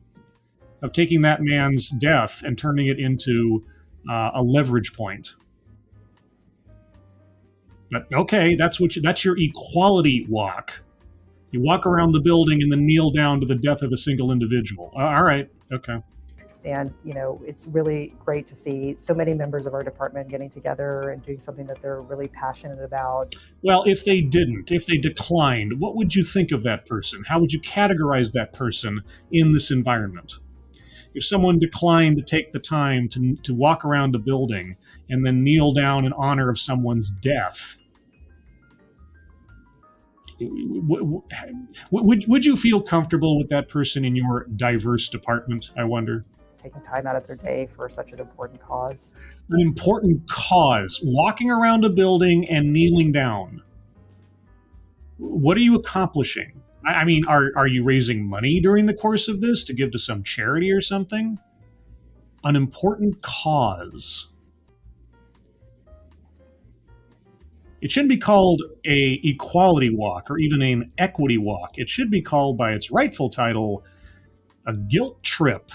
of taking that man's death and turning it into a leverage point. But okay, that's your equality walk. You walk around the building and then kneel down to the death of a single individual. All right, okay. And, it's really great to see so many members of our department getting together and doing something that they're really passionate about. Well, if they declined, what would you think of that person? How would you categorize that person in this environment? If someone declined to take the time to walk around a building and then kneel down in honor of someone's death, would you feel comfortable with that person in your diverse department, I wonder? Taking time out of their day for such an important cause. An important cause. Walking around a building and kneeling down. What are you accomplishing? I mean, are you raising money during the course of this to give to some charity or something? An important cause. It shouldn't be called a equality walk or even an equity walk. It should be called by its rightful title, a guilt trip.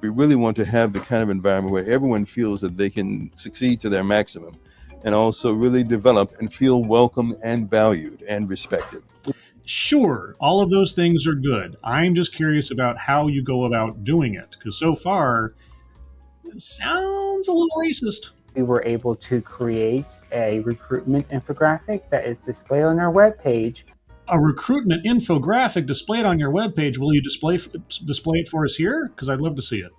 We really want to have the kind of environment where everyone feels that they can succeed to their maximum and also really develop and feel welcome and valued and respected. Sure, all of those things are good. I'm just curious about how you go about doing it, because so far, it sounds a little racist. We were able to create a recruitment infographic that is displayed on our webpage. A recruitment infographic displayed on your webpage. Will you display it for us here? Because I'd love to see it.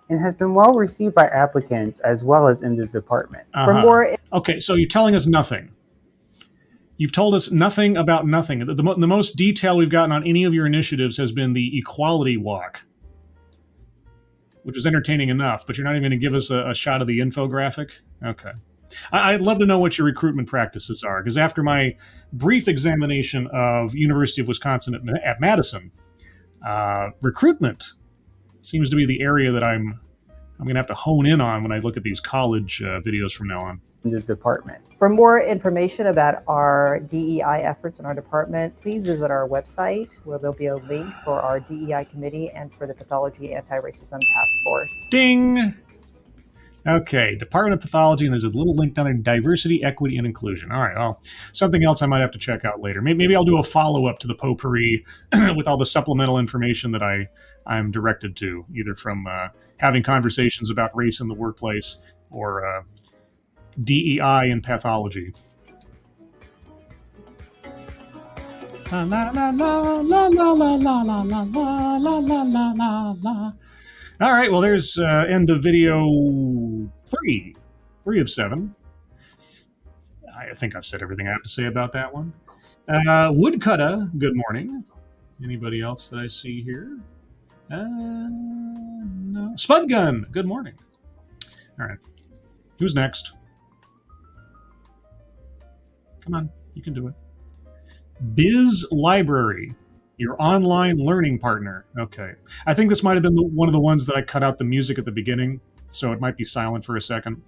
And has been well received by applicants as well as in the department. For more... Okay, so you're telling us nothing. You've told us nothing about nothing. The most detail we've gotten on any of your initiatives has been the equality walk, which is entertaining enough, but you're not even going to give us a shot of the infographic? Okay. I'd love to know what your recruitment practices are, because after my brief examination of University of Wisconsin at Madison, recruitment seems to be the area that I'm going to have to hone in on when I look at these college videos from now on. In the department. For more information about our DEI efforts in our department, please visit our website, where there'll be a link for our DEI committee and for the Pathology Anti-Racism Task Force. Ding! Okay, Department of Pathology, and there's a little link down there, diversity, equity, and inclusion. All right, well, something else I might have to check out later. Maybe I'll do a follow-up to the potpourri with all the supplemental information that I'm directed to, either from having conversations about race in the workplace or DEI and pathology. La la la la la la la la la la la la la la. All right, well, there's end of video 3 of 7. I think I've said everything I have to say about that one. Woodcutta, good morning. Anybody else that I see here? No. Spudgun, good morning. All right, who's next? Come on, you can do it. Biz Library, your online learning partner. Okay. I think this might have been one of the ones that I cut out the music at the beginning, so it might be silent for a second.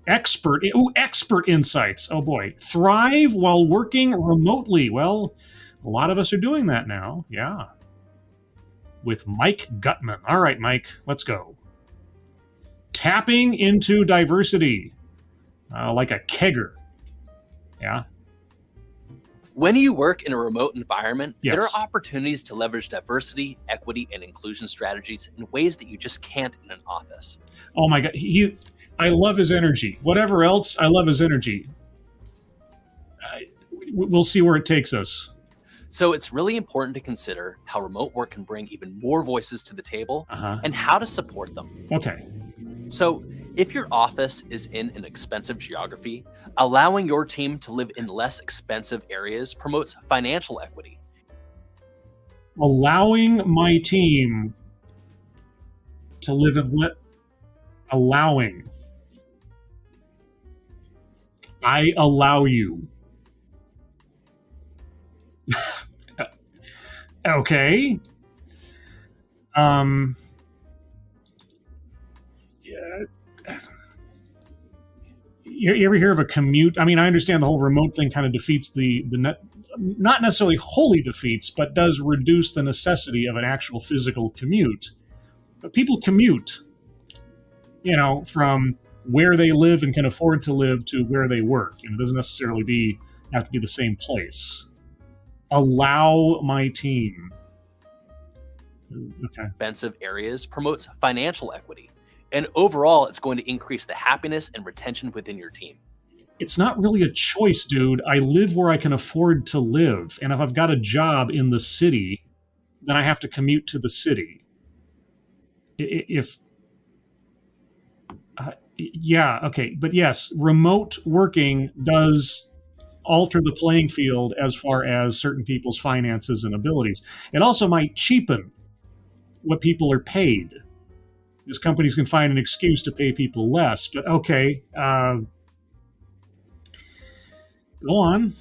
Expert insights. Oh boy. Thrive while working remotely. Well, a lot of us are doing that now. Yeah. With Mike Gutman. All right, Mike, let's go. Tapping into diversity. Like a kegger. Yeah. When you work in a remote environment, yes, there are opportunities to leverage diversity, equity, and inclusion strategies in ways that you just can't in an office. Oh my God. I love his energy. Whatever else, I love his energy. We'll see where it takes us. So it's really important to consider how remote work can bring even more voices to the table and how to support them. Okay. So if your office is in an expensive geography, allowing your team to live in less expensive areas promotes financial equity. Allowing my team to live in allowing. I allow you. Okay. Yeah. You ever hear of a commute? I mean, I understand the whole remote thing kind of defeats not necessarily wholly defeats, but does reduce the necessity of an actual physical commute. But people commute, from where they live and can afford to live to where they work. And it doesn't necessarily have to be the same place. Allow my team. Okay. Expensive areas promotes financial equity. And overall, it's going to increase the happiness and retention within your team. It's not really a choice, dude. I live where I can afford to live. And if I've got a job in the city, then I have to commute to the city. Yeah, okay. But yes, remote working does alter the playing field as far as certain people's finances and abilities. It also might cheapen what people are paid, because companies can find an excuse to pay people less. But okay, go on.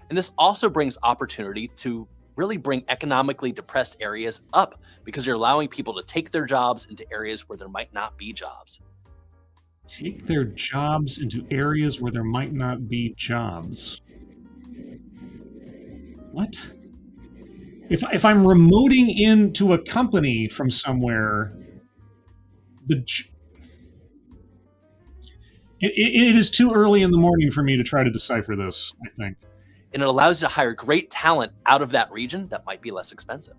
And this also brings opportunity to really bring economically depressed areas up, because you're allowing people to take their jobs into areas where there might not be jobs. Take their jobs into areas where there might not be jobs. What? If I'm remoting into a company from somewhere, it is too early in the morning for me to try to decipher this, I think. And it allows you to hire great talent out of that region that might be less expensive.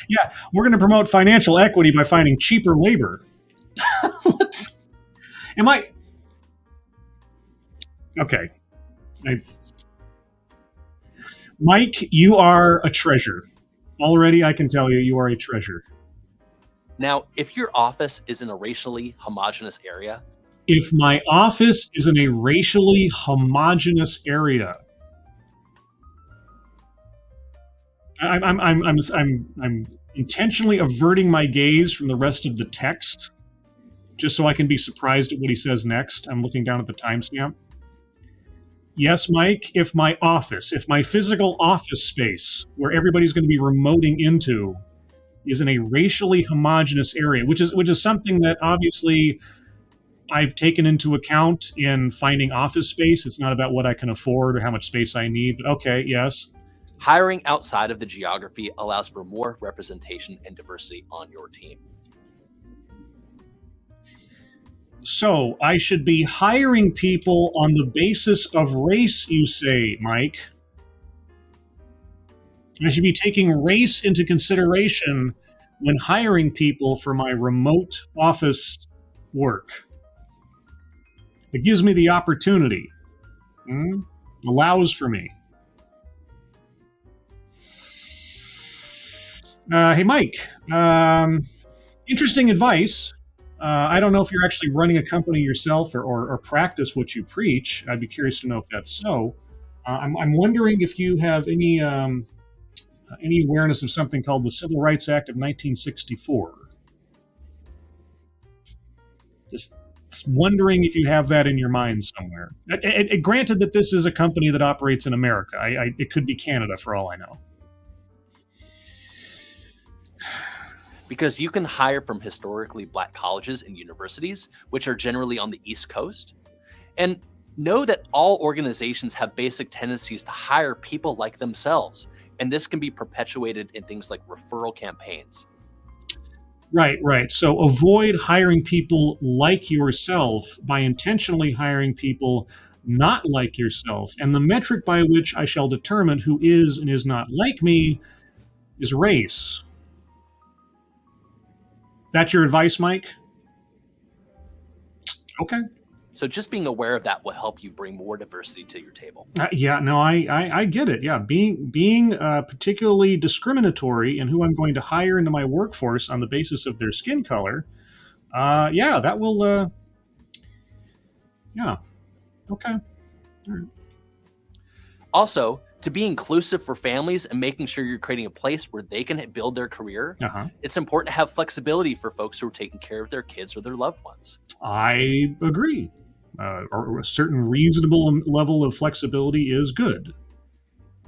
Yeah, we're going to promote financial equity by finding cheaper labor. What? Am I? Okay. Mike, you are a treasure. Already, I can tell you are a treasure. Now, if your office is in a racially homogenous area, if my office is in a racially homogenous area, I'm intentionally averting my gaze from the rest of the text, just so I can be surprised at what he says next. I'm looking down at the timestamp. Yes, Mike, if my physical office space, where everybody's going to be remoting into, is in a racially homogenous area, which is something that obviously I've taken into account in finding office space. It's not about what I can afford or how much space I need, but okay, yes. Hiring outside of the geography allows for more representation and diversity on your team. So I should be hiring people on the basis of race, you say, Mike? I should be taking race into consideration when hiring people for my remote office work. It gives me the opportunity. Allows for me. Hey, Mike. Interesting advice. I don't know if you're actually running a company yourself or practice what you preach. I'd be curious to know if that's so. I'm wondering if you have any awareness of something called the Civil Rights Act of 1964. Just wondering if you have that in your mind somewhere. Granted that this is a company that operates in America. It could be Canada for all I know. Because you can hire from historically Black colleges and universities, which are generally on the East Coast. And know that all organizations have basic tendencies to hire people like themselves. And this can be perpetuated in things like referral campaigns. Right. So avoid hiring people like yourself by intentionally hiring people not like yourself. And the metric by which I shall determine who is and is not like me is race. That's your advice, Mike? Okay. So just being aware of that will help you bring more diversity to your table. Yeah, no, I get it. Yeah, being particularly discriminatory in who I'm going to hire into my workforce on the basis of their skin color, yeah, that will, yeah, okay. All right. Also, to be inclusive for families and making sure you're creating a place where they can build their career, it's important to have flexibility for folks who are taking care of their kids or their loved ones. I agree. Or a certain reasonable level of flexibility is good.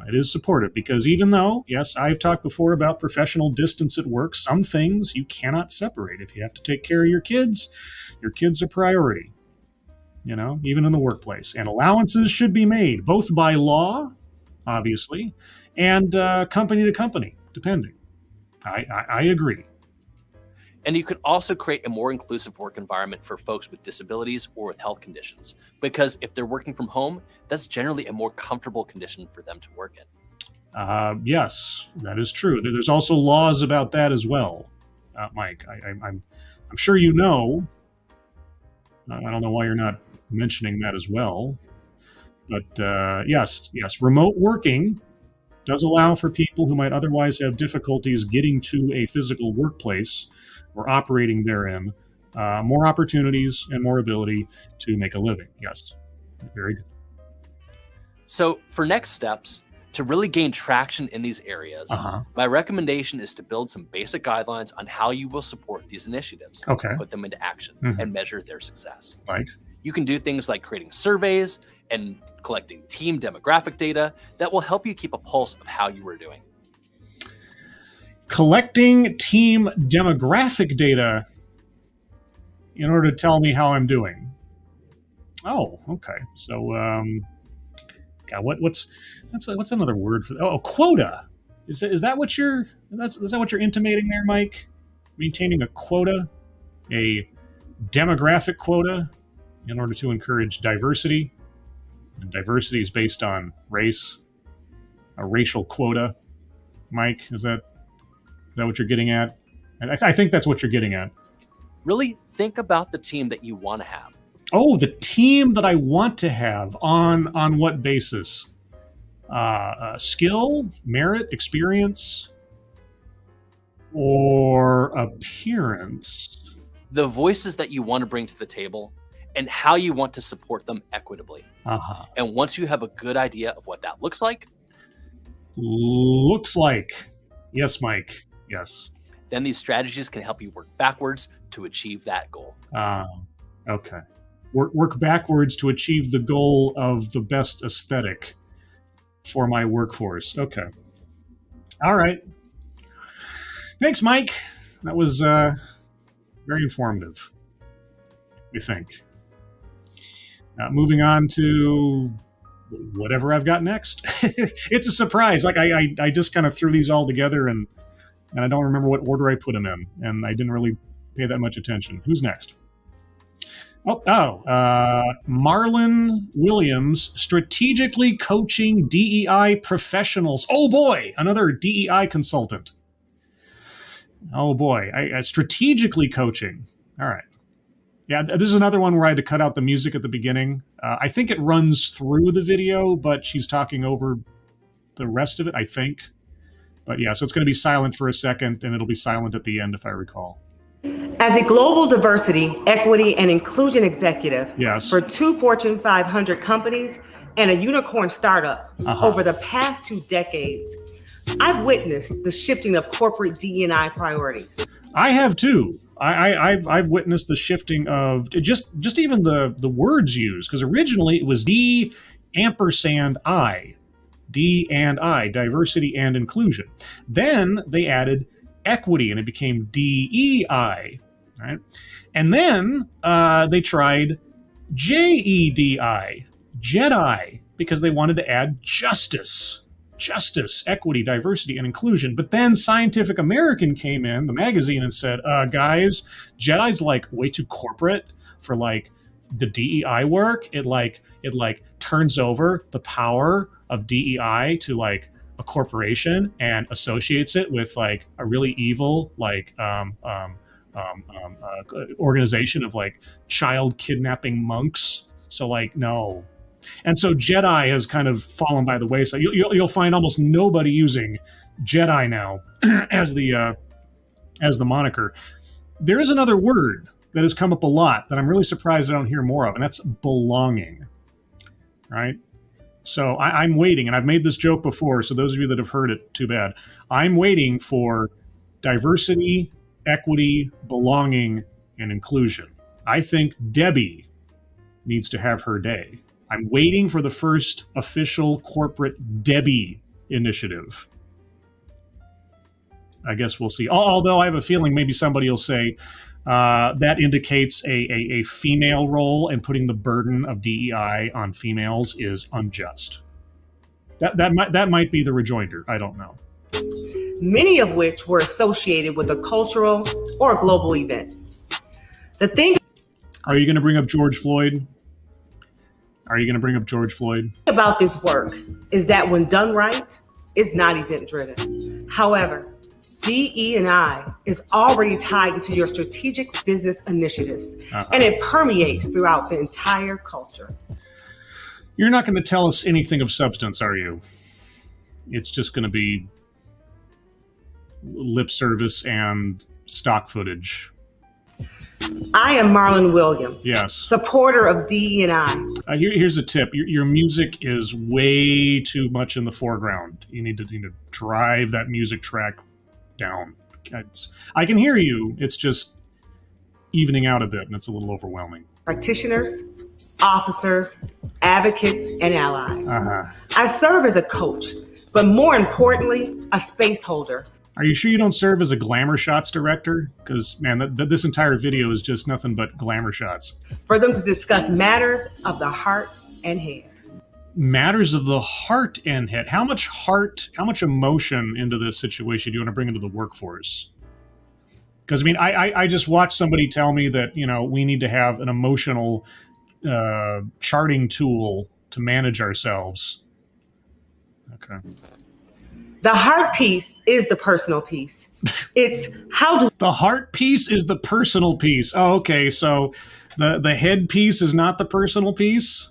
It is supportive because even though, yes, I've talked before about professional distance at work, some things you cannot separate. If you have to take care of your kids are priority, you know, even in the workplace. And allowances should be made, both by law, obviously, and company to company, depending. I agree. And you can also create a more inclusive work environment for folks with disabilities or with health conditions, because if they're working from home, that's generally a more comfortable condition for them to work in. Yes, that is true. There's also laws about that as well, Mike. I'm sure you know. I don't know why you're not mentioning that as well. But yes, remote working does allow for people who might otherwise have difficulties getting to a physical workplace or operating therein more opportunities and more ability to make a living. Yes, very good. So for next steps, to really gain traction in these areas, my recommendation is to build some basic guidelines on how you will support these initiatives, put them into action, and measure their success. Like? You can do things like creating surveys and collecting team demographic data that will help you keep a pulse of how you are doing. Collecting team demographic data in order to tell me how I'm doing. Oh, okay. So, God, what's another word for that? Oh, quota. Is that what you're intimating there, Mike? Maintaining a quota, a demographic quota, in order to encourage diversity. And diversity is based on race, a racial quota. Mike, is that what you're getting at? I think that's what you're getting at. Really think about the team that you want to have. Oh, the team that I want to have on what basis? Skill, merit, experience, or appearance? The voices that you want to bring to the table and how you want to support them equitably. And once you have a good idea of what that looks like. Yes, Mike. Yes. Then these strategies can help you work backwards to achieve that goal. Okay. Work backwards to achieve the goal of the best aesthetic for my workforce. Okay. All right. Thanks, Mike. That was very informative, I think. Moving on to whatever I've got next. It's a surprise. Like I just kind of threw these all together and I don't remember what order I put them in, and I didn't really pay that much attention. Who's next? Marlon Williams, strategically coaching DEI professionals. Oh boy, another DEI consultant. Oh boy, strategically coaching. All right. Yeah, this is another one where I had to cut out the music at the beginning. I think it runs through the video, but she's talking over the rest of it, I think. But yeah, so it's going to be silent for a second, and it'll be silent at the end, if I recall. As a global diversity, equity, and inclusion executive for 2 Fortune 500 companies and a unicorn startup over the past 2 decades, I've witnessed the shifting of corporate DE&I priorities. I have too. I've witnessed the shifting of just even the words used, because originally it was D ampersand I, D and I, diversity and inclusion. Then they added equity and it became DEI, right? And then they tried JEDI, Jedi, because they wanted to add justice, equity, diversity, and inclusion. But then Scientific American came in, the magazine, and said, guys, Jedi's like way too corporate for like the DEI work. It turns over the power of DEI to like a corporation and associates it with like a really evil organization of like child kidnapping monks. So like, no. And so Jedi has kind of fallen by the wayside. You'll find almost nobody using Jedi now as the moniker. There is another word that has come up a lot that I'm really surprised I don't hear more of, and that's belonging. Right? So I'm waiting, and I've made this joke before, so those of you that have heard it, too bad. I'm waiting for diversity, equity, belonging, and inclusion. I think Debbie needs to have her day. I'm waiting for the first official corporate Debbie initiative. I guess we'll see. Although I have a feeling maybe somebody will say that indicates a female role, and putting the burden of DEI on females is unjust. That might be the rejoinder. I don't know. Many of which were associated with a cultural or global event. The thing. Are you going to bring up George Floyd? Are you going to bring up George Floyd? About this work is that when done right, it's not event driven. However, DE&I is already tied into your strategic business initiatives, and it permeates throughout the entire culture. You're not going to tell us anything of substance, are you? It's just going to be lip service and stock footage. I am Marlon Williams. Yes. Supporter of DE&I. Here's a tip. Your music is way too much in the foreground. You need to drive that music track down. I can hear you. It's just evening out a bit, and it's a little overwhelming. Practitioners, officers, advocates, and allies. I serve as a coach, but more importantly, a space holder. Are you sure you don't serve as a glamour shots director? Because, man, this entire video is just nothing but glamour shots. For them to discuss matters of the heart and head. Matters of the heart and head. How much heart, how much emotion into this situation do you want to bring into the workforce? Because, I mean, I just watched somebody tell me that, we need to have an emotional charting tool to manage ourselves. Okay. The heart piece is the personal piece. It's how do... The heart piece is the personal piece. Oh, okay. So the head piece is not the personal piece?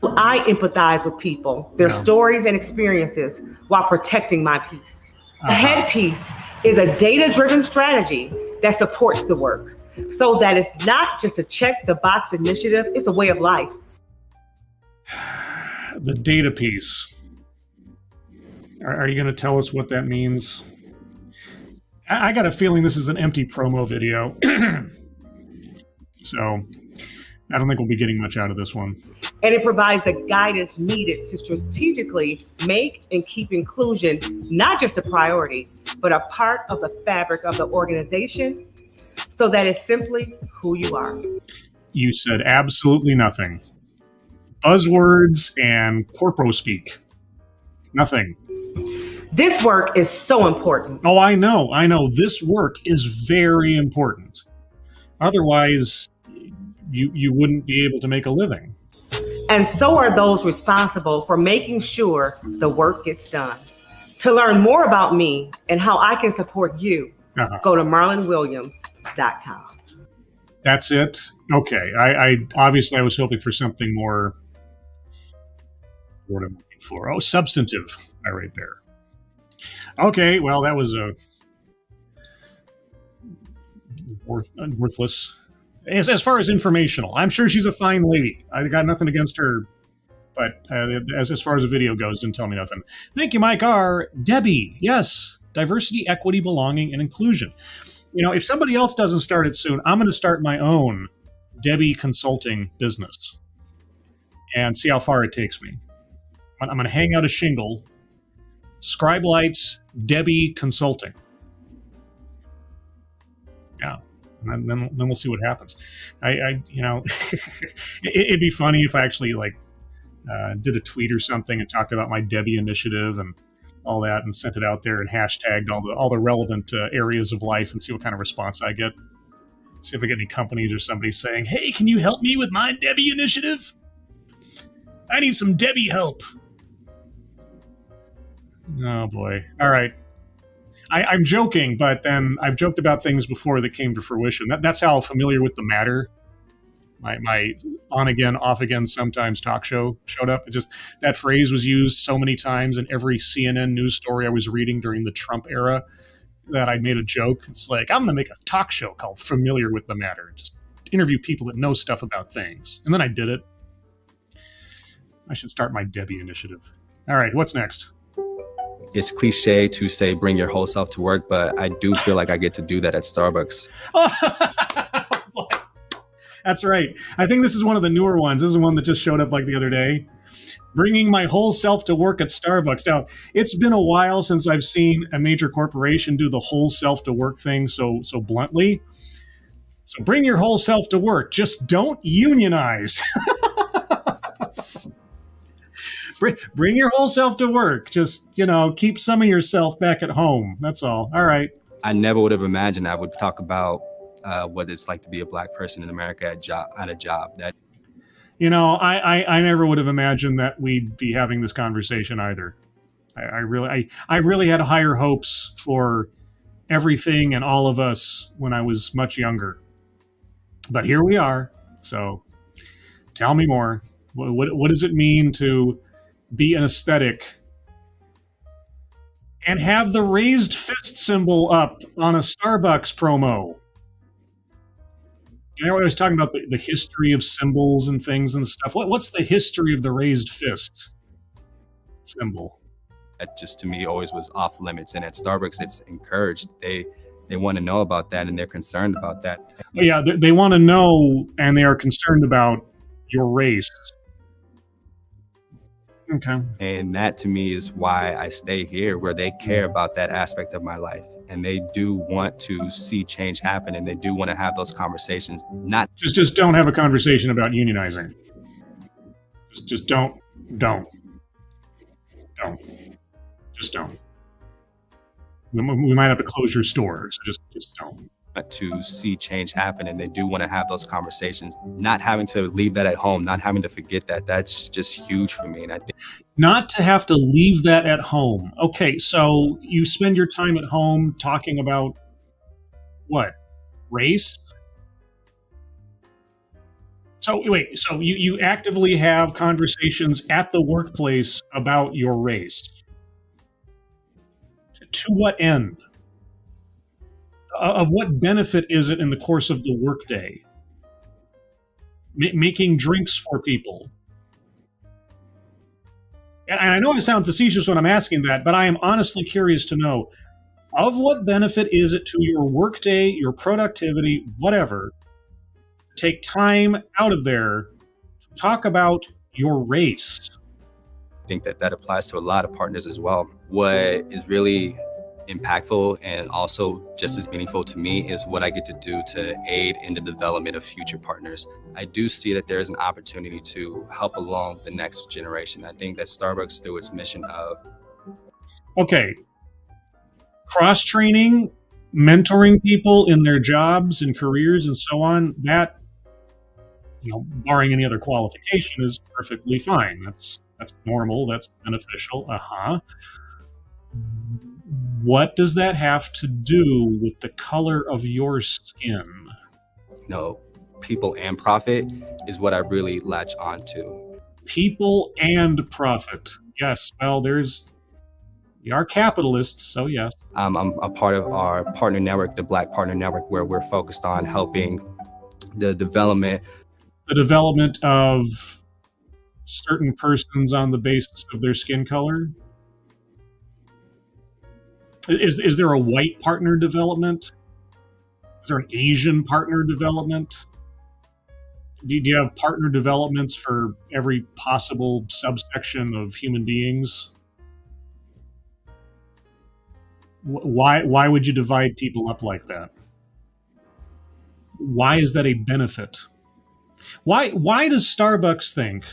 I empathize with people, their stories and experiences while protecting my piece. The head piece is a data-driven strategy that supports the work so that it's not just a check-the-box initiative, it's a way of life. The data piece. Are you going to tell us what that means? I got a feeling this is an empty promo video. So I don't think we'll be getting much out of this one. And it provides the guidance needed to strategically make and keep inclusion not just a priority, but a part of the fabric of the organization so that it's simply who you are. You said absolutely nothing. Buzzwords and corpo speak. Nothing. This work is so important. Oh, I know. This work is very important. Otherwise, you wouldn't be able to make a living. And so are those responsible for making sure the work gets done. To learn more about me and how I can support you, go to marlonwilliams.com. That's it? Okay. I obviously I was hoping for something more. What I'm looking for. Oh, substantive. Right there. Okay, well, that was worthless. As far as informational, I'm sure she's a fine lady. I got nothing against her, but as far as the video goes, didn't tell me nothing. Thank you, Mike R. Debbie, yes, diversity, equity, belonging, and inclusion. If somebody else doesn't start it soon, I'm going to start my own Debbie consulting business and see how far it takes me. I'm going to hang out a shingle, Scribe Lights, Debbie Consulting. Yeah. And then we'll see what happens. It'd be funny if I actually did a tweet or something and talked about my Debbie initiative and all that, and sent it out there and hashtagged all the relevant areas of life and see what kind of response I get. See if I get any companies or somebody saying, "Hey, can you help me with my Debbie initiative? I need some Debbie help." Oh boy! All right. I'm joking, but then I've joked about things before that came to fruition. That's how familiar with the matter my on again, off again, sometimes talk show showed up. That phrase was used so many times in every CNN news story I was reading during the Trump era that I made a joke. It's like, I'm going to make a talk show called Familiar with the Matter. Just interview people that know stuff about things. And then I did it. I should start my Debbie initiative. All right, what's next? It's cliche to say bring your whole self to work, but I do feel like I get to do that at Starbucks. That's right. I think this is one of the newer ones. This is one that just showed up like the other day. Bringing my whole self to work at Starbucks. Now, it's been a while since I've seen a major corporation do the whole self to work thing so bluntly. So bring your whole self to work. Just don't unionize. Bring your whole self to work. Just, keep some of yourself back at home. That's all. All right. I never would have imagined I would talk about what it's like to be a Black person in America at a job. That, I never would have imagined that we'd be having this conversation either. I really had higher hopes for everything and all of us when I was much younger. But here we are. So tell me more. What does it mean to be an aesthetic and have the raised fist symbol up on a Starbucks promo? I was talking about the history of symbols and things and stuff. What's the history of the raised fist symbol? That just to me always was off limits. And at Starbucks, it's encouraged. They want to know about that and they're concerned about that. Well, yeah, they want to know and they are concerned about your race. Okay. And that to me is why I stay here, where they care about that aspect of my life. And they do want to see change happen, and they do want to have those conversations. Not just don't have a conversation about unionizing. Just don't. Just don't. We might have to close your store, so just don't. To see change happen, and they do want to have those conversations. Not having to leave that at home, not having to forget that's just huge for me. And I think not to have to leave that at home. Okay, so you spend your time at home talking about what? Race? So wait, so you actively have conversations at the workplace about your race. To what end? Of what benefit is it in the course of the workday? Making drinks for people. And I know I sound facetious when I'm asking that, but I am honestly curious to know, of what benefit is it to your workday, your productivity, whatever, to take time out of there to talk about your race? I think that applies to a lot of partners as well. What is really impactful and also just as meaningful to me is what I get to do to aid in the development of future partners. I do see that there is an opportunity to help along the next generation. I think that Starbucks, through its mission of cross-training, mentoring people in their jobs and careers and so on, that, barring any other qualification, is perfectly fine. That's normal, that's beneficial. What does that have to do with the color of your skin? People and profit is what I really latch on to. People and profit. Yes. Well, we are capitalists, so yes. I'm a part of our partner network, the Black Partner Network, where we're focused on helping the development of certain persons on the basis of their skin color. Is there a white partner development? Is there an Asian partner development? Do you have partner developments for every possible subsection of human beings? Why would you divide people up like that? Why is that a benefit? Why does Starbucks think,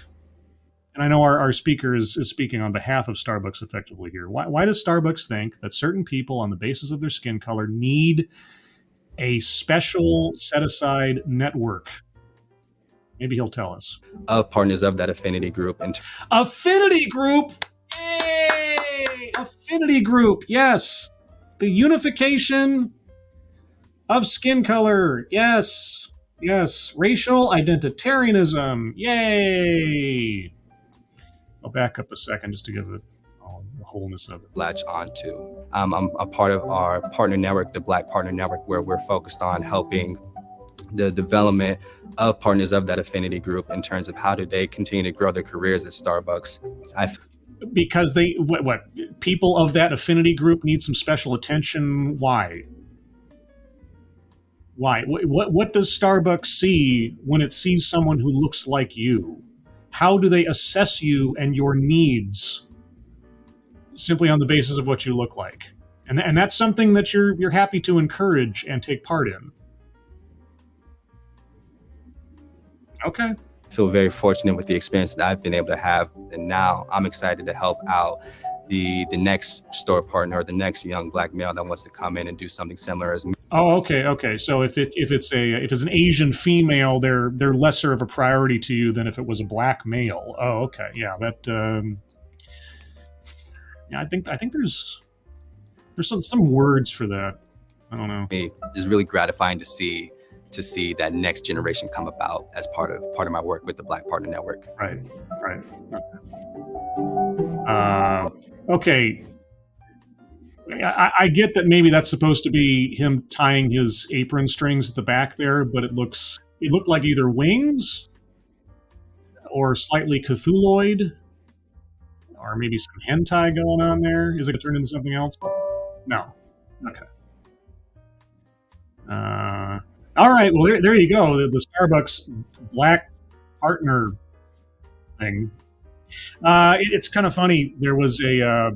and I know our speaker is speaking on behalf of Starbucks effectively here, why does Starbucks think that certain people on the basis of their skin color need a special set-aside network? Maybe he'll tell us. Of partners of that affinity group. Affinity group! Yay! Affinity group, yes! The unification of skin color. Yes. Yes. Racial identitarianism. Yay. I'll back up a second just to give it the wholeness of it. Latch onto. I'm a part of our partner network, the Black Partner Network, where we're focused on helping the development of partners of that affinity group in terms of how do they continue to grow their careers at Starbucks. Because they, what people of that affinity group need some special attention. Why? What does Starbucks see when it sees someone who looks like you? How do they assess you and your needs simply on the basis of what you look like? And that's something that you're happy to encourage and take part in. Okay. I feel very fortunate with the experience that I've been able to have, and now I'm excited to help out the next store partner or the next young Black male that wants to come in and do something similar as me. Oh, okay. So if it's an Asian female, they're lesser of a priority to you than if it was a Black male. Oh, okay, yeah. That yeah, I think there's some words for that. I don't know. It's really gratifying to see that next generation come about as part of my work with the Black Partner Network. Right. Okay. I get that maybe that's supposed to be him tying his apron strings at the back there, but it looked like either wings or slightly Cthulhuoid, or maybe some hentai going on there. Is it going to turn into something else? No. Okay. All right. Well, there you go. The Starbucks Black Partner thing. It's kind of funny. There was I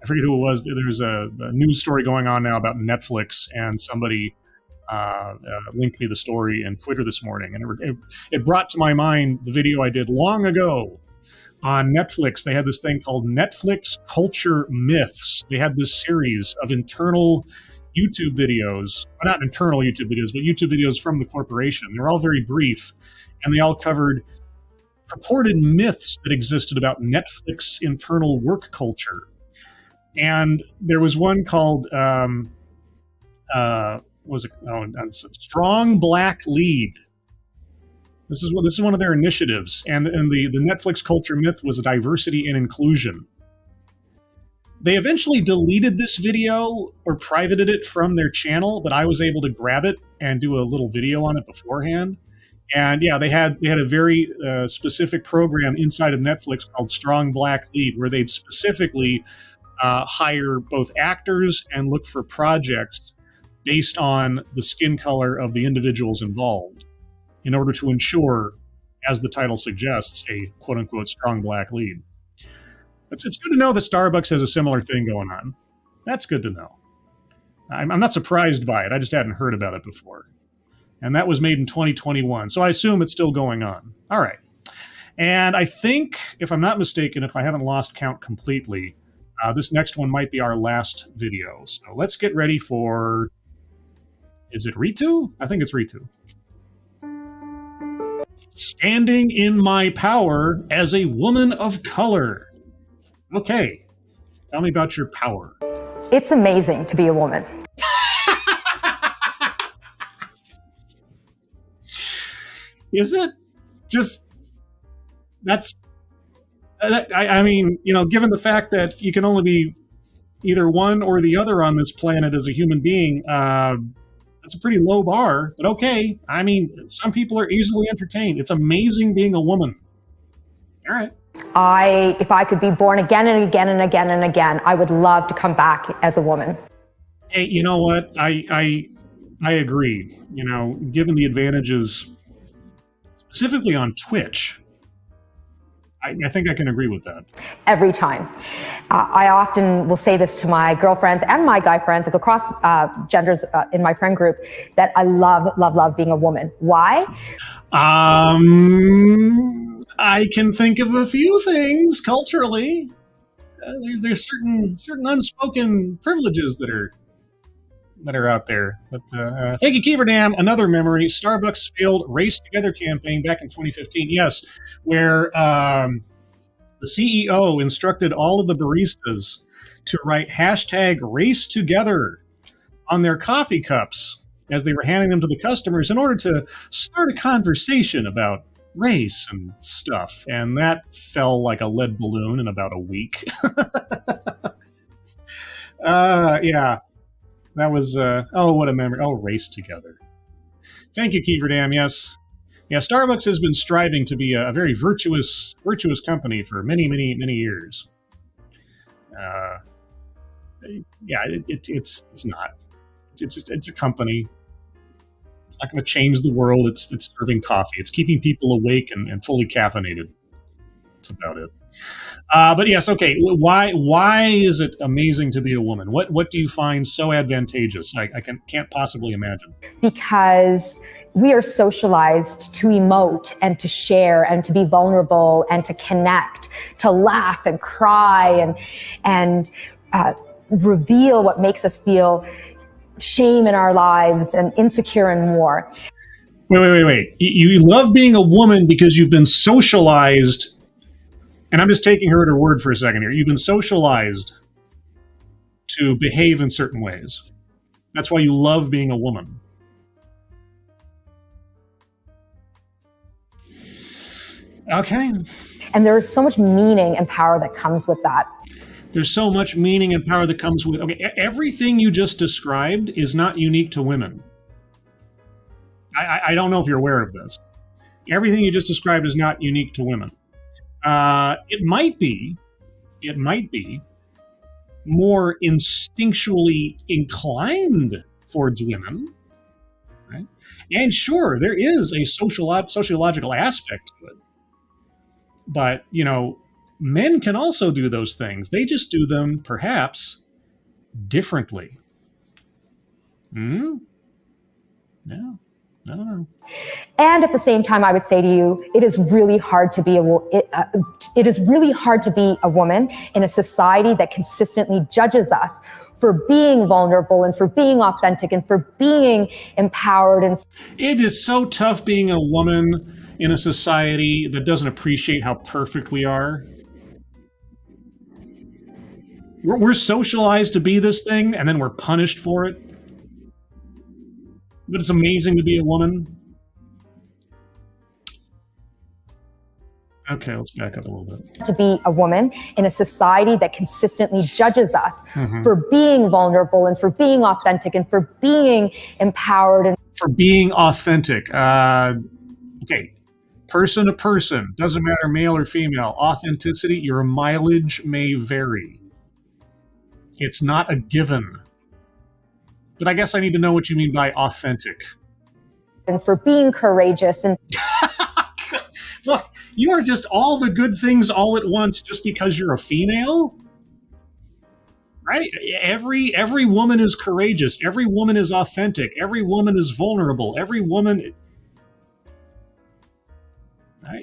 forget who it was. There's a news story going on now about Netflix, and somebody linked me the story in Twitter this morning, and it brought to my mind the video I did long ago on Netflix. They had this thing called Netflix Culture Myths. They had this series of internal YouTube videos, well, not internal YouTube videos, but YouTube videos from the corporation. They're all very brief, and they all covered purported myths that existed about Netflix internal work culture. And there was one called, what was it? Oh, Strong Black Lead. This is one of their initiatives, and the Netflix culture myth was diversity and inclusion. They eventually deleted this video or privated it from their channel, but I was able to grab it and do a little video on it beforehand. And yeah, they had a very specific program inside of Netflix called Strong Black Lead, where they'd specifically hire both actors and look for projects based on the skin color of the individuals involved, in order to ensure, as the title suggests, a quote-unquote strong Black lead. It's good to know that Starbucks has a similar thing going on. That's good to know. I'm not surprised by it. I just hadn't heard about it before. And that was made in 2021, so I assume it's still going on. All right. And I think, if I'm not mistaken, if I haven't lost count completely, this next one might be our last video. So let's get ready for... Is it Ritu? I think it's Ritu. Standing in my power as a woman of color. Okay, tell me about your power. It's amazing to be a woman. Is it? Just, that's, I mean, you know, given the fact that you can only be either one or the other on this planet as a human being, that's a pretty low bar, but okay. I mean, some people are easily entertained. It's amazing being a woman. All right. If I could be born again and again and again and again, I would love to come back as a woman. Hey, you know what? I agree. You know, given the advantages, specifically on Twitch, I think I can agree with that. Every time. I often will say this to my girlfriends and my guy friends, like across genders in my friend group, that I love being a woman. Why? I can think of a few things culturally. There's certain unspoken privileges that are out there. But thank you, Keeverdam. Another memory: Starbucks failed Race Together campaign back in 2015. Yes, where the CEO instructed all of the baristas to write hashtag Race Together on their coffee cups as they were handing them to the customers in order to start a conversation about race and stuff. And that fell like a lead balloon in about a week. Yeah, that was, what a memory. Oh, Race Together. Thank you, Keeverdam. Yes. Yeah, Starbucks has been striving to be a very virtuous company for many, many, many years. It's not. It's a company. It's not going to change the world. It's serving coffee. It's keeping people awake and fully caffeinated. That's about it. But yes, okay. Why is it amazing to be a woman? What do you find so advantageous? I can't possibly imagine. Because we are socialized to emote and to share and to be vulnerable and to connect, to laugh and cry and reveal what makes us feel shame in our lives and insecure and more. Wait. You love being a woman because you've been socialized, and I'm just taking her at her word for a second here. You've been socialized to behave in certain ways. That's why you love being a woman. Okay. And there is so much meaning and power that comes with that. There's so much meaning and power that comes with, okay, everything you just described is not unique to women. I don't know if you're aware of this. Everything you just described is not unique to women. It might be more instinctually inclined towards women, right? And sure, there is a sociological aspect to it. But, men can also do those things. They just do them, perhaps, differently. Yeah, I don't know. And at the same time, I would say to you, it is really hard to be a woman in a society that consistently judges us for being vulnerable and for being authentic and for being empowered. And it is so tough being a woman in a society that doesn't appreciate how perfect we are. We're socialized to be this thing, and then we're punished for it. But it's amazing to be a woman. Okay, let's back up a little bit. To be a woman in a society that consistently judges us for being vulnerable and for being authentic and for being empowered. And for being authentic. Okay. Person to person, doesn't matter male or female. Authenticity, your mileage may vary. It's not a given. But I guess I need to know what you mean by authentic. And for being courageous. And look, you are just all the good things all at once just because you're a female? Right? Every woman is courageous. Every woman is authentic. Every woman is vulnerable. Every woman... Are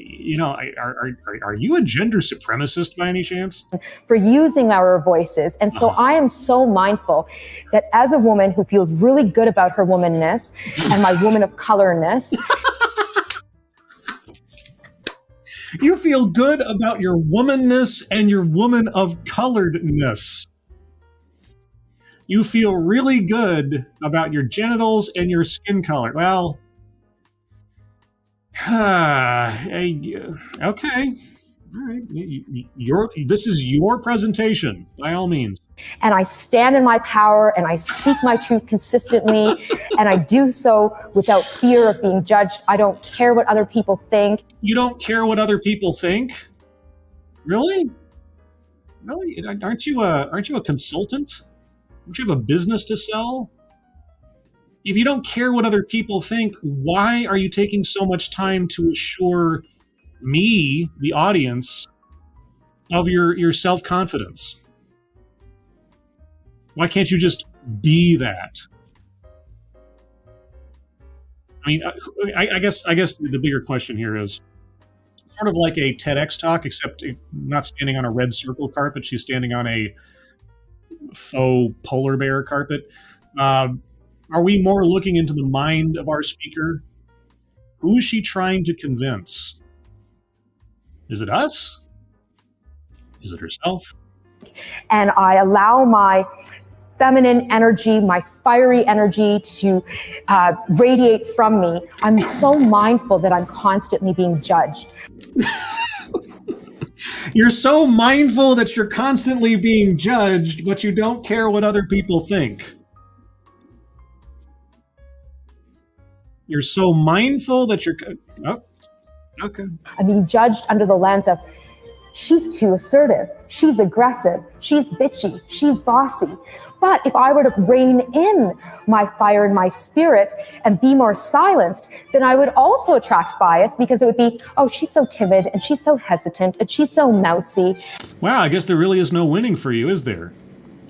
you a gender supremacist by any chance? For using our voices. And so I am so mindful that as a woman who feels really good about her womanness and my woman of colorness. You feel good about your womanness and your woman of coloredness. You feel really good about your genitals and your skin color. Well... okay. All right. This is your presentation, by all means. And I stand in my power and I speak my truth consistently and I do so without fear of being judged. I don't care what other people think. You don't care what other people think? Really? Really? Aren't you a consultant? Don't you have a business to sell? If you don't care what other people think, why are you taking so much time to assure me, the audience, of your self-confidence? Why can't you just be that? I mean, I guess the bigger question here is sort of like a TEDx talk, except not standing on a red circle carpet. She's standing on a faux polar bear carpet. Are we more looking into the mind of our speaker? Who is she trying to convince? Is it us? Is it herself? And I allow my feminine energy, my fiery energy to radiate from me, I'm so mindful that I'm constantly being judged. You're so mindful that you're constantly being judged, but you don't care what other people think. You're so mindful that you're... Oh, okay. I'm being judged under the lens of, she's too assertive, she's aggressive, she's bitchy, she's bossy. But if I were to rein in my fire and my spirit and be more silenced, then I would also attract bias, because it would be, oh, she's so timid and she's so hesitant and she's so mousy. Wow, I guess there really is no winning for you, is there?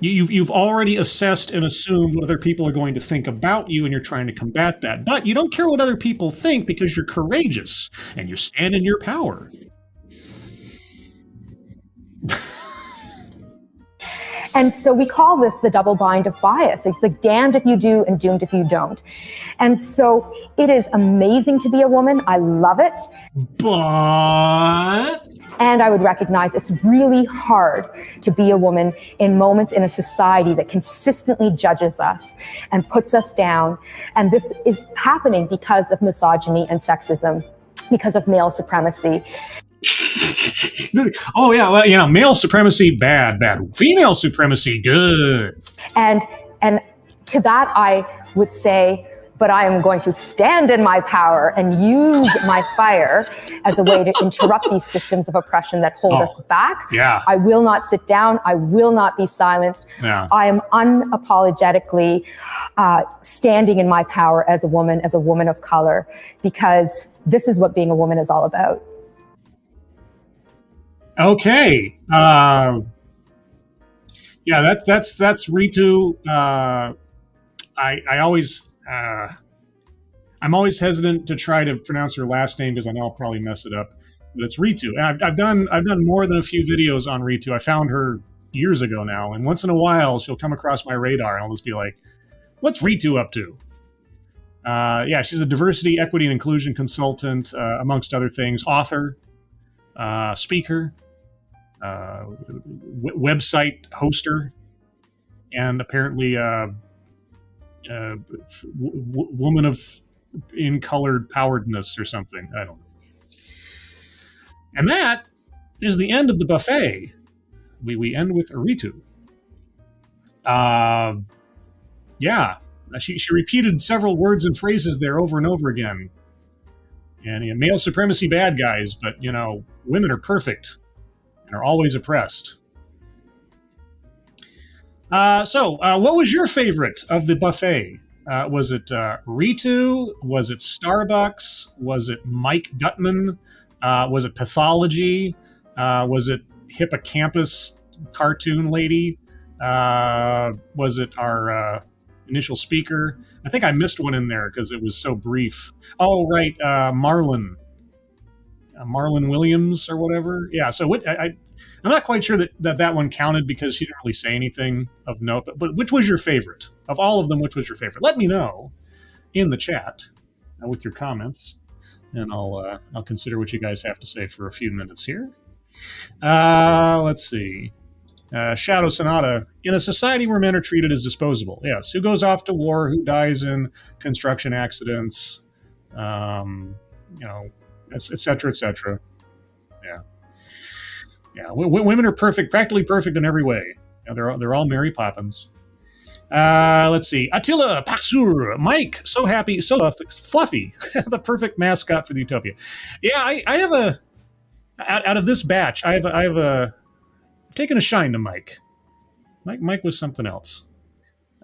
You've already assessed and assumed what other people are going to think about you, and you're trying to combat that. But you don't care what other people think because you're courageous and you stand in your power. And so we call this the double bind of bias. It's like damned if you do and doomed if you don't. And so it is amazing to be a woman. I love it. But... And I would recognize it's really hard to be a woman in moments in a society that consistently judges us and puts us down. And this is happening because of misogyny and sexism, because of male supremacy. Oh, yeah, well, yeah, male supremacy, bad. Female supremacy, good. And to that, I would say, but I am going to stand in my power and use my fire as a way to interrupt these systems of oppression that hold us back. Yeah. I will not sit down. I will not be silenced. Yeah. I am unapologetically standing in my power as a woman of color, because this is what being a woman is all about. Okay. Yeah, that's Ritu. I'm always hesitant to try to pronounce her last name because I know I'll probably mess it up. But it's Ritu. And I've done more than a few videos on Ritu. I found her years ago now, and once in a while she'll come across my radar, and I'll just be like, "What's Ritu up to?" Yeah, she's a diversity, equity, and inclusion consultant, amongst other things. Author, speaker, website hoster, and apparently woman of in-colored poweredness or something. I don't know. And that is the end of the buffet. We end with Ritu. Yeah, she repeated several words and phrases there over and over again. And male supremacy bad guys, but women are perfect and are always oppressed. So what was your favorite of the buffet? Was it Ritu? Was it Starbucks? Was it Mike Gutman? Was it Pathology? Was it Hippocampus cartoon lady? Was it our initial speaker? I think I missed one in there because it was so brief. Oh, right, Marlon Williams or whatever. Yeah, so I'm not quite sure that one counted because she didn't really say anything of note. But which was your favorite? Of all of them, which was your favorite? Let me know in the chat with your comments, and I'll consider what you guys have to say for a few minutes here. Let's see. Shadow Sonata. In a society where men are treated as disposable. Yes. Who goes off to war? Who dies in construction accidents? Et cetera, et cetera. Yeah. Yeah. Women are perfect, practically perfect in every way. They're all Mary Poppins. Let's see. Attila Paksur. Mike. So happy. So fluffy. The perfect mascot for the Utopia. Yeah. I have out of this batch, I have taken a shine to Mike. Mike was something else.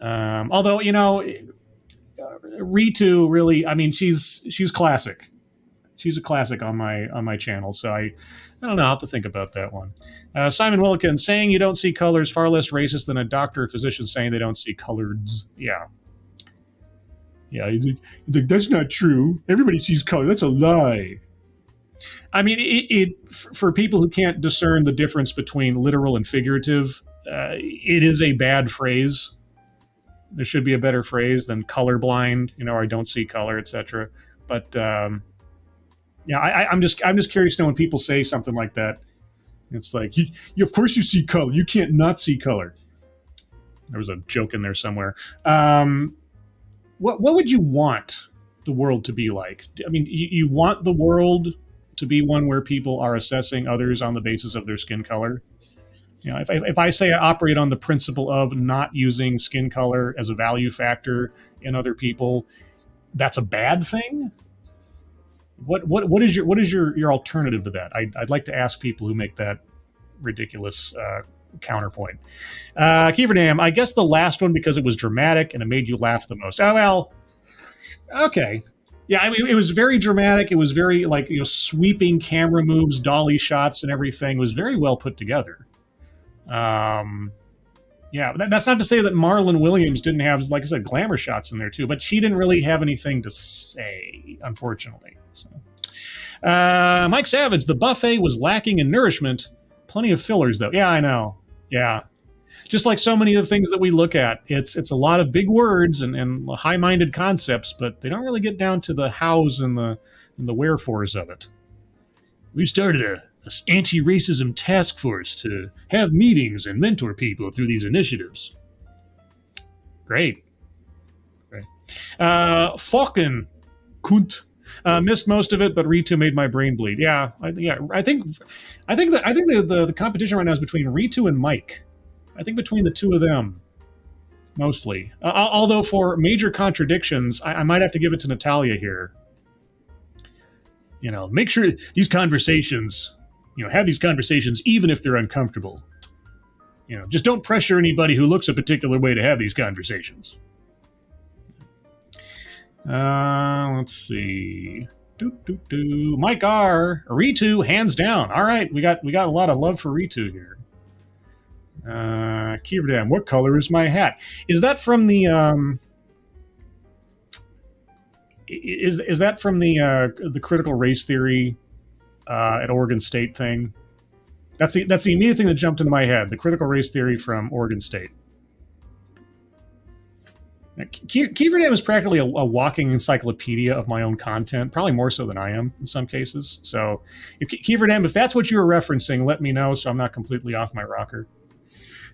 Although, Ritu really, I mean, she's classic. She's a classic on my channel, so I don't know. I'll have to think about that one. Simon Wilkin, saying you don't see colors, far less racist than a doctor or physician saying they don't see coloreds. Yeah. Yeah, he's like, that's not true. Everybody sees color. That's a lie. I mean, for people who can't discern the difference between literal and figurative, it is a bad phrase. There should be a better phrase than colorblind, or I don't see color, etc. But yeah, I'm just curious to know when people say something like that. It's like, you of course you see color. You can't not see color. There was a joke in there somewhere. What would you want the world to be like? I mean, you want the world to be one where people are assessing others on the basis of their skin color? You know, if I say I operate on the principle of not using skin color as a value factor in other people, that's a bad thing? What is your alternative to that? I'd like to ask people who make that ridiculous counterpoint. Kieverdam, I guess the last one because it was dramatic and it made you laugh the most. Oh well, okay. Yeah, I mean, it was very dramatic. It was very sweeping camera moves, dolly shots, and everything. It was very well put together. Yeah, that's not to say that Marlon Williams didn't have, like I said, glamour shots in there too, but she didn't really have anything to say, unfortunately. So, Mike Savage, the buffet was lacking in nourishment. Plenty of fillers, though. Yeah, I know. Yeah. Just like so many of the things that we look at, it's a lot of big words and high-minded concepts, but they don't really get down to the hows and the wherefores of it. We started a anti-racism task force to have meetings and mentor people through these initiatives. Great. Fucking kunt. Missed most of it, but Ritu made my brain bleed. Yeah, I think the competition right now is between Ritu and Mike. I think between the two of them, mostly. Although for major contradictions, I might have to give it to Natalia here. You know, make sure these conversations, have these conversations even if they're uncomfortable. Just don't pressure anybody who looks a particular way to have these conversations. Let's see. Mike R. Ritu, hands down. All right, we got a lot of love for Ritu here. Kieverdam, what color is my hat? Is that from the is that from the critical race theory at Oregon State thing? That's the immediate thing that jumped into my head. The critical race theory from Oregon State. Kieverdam is practically a walking encyclopedia of my own content, probably more so than I am in some cases. So, Kieverdam, if that's what you were referencing, let me know so I'm not completely off my rocker.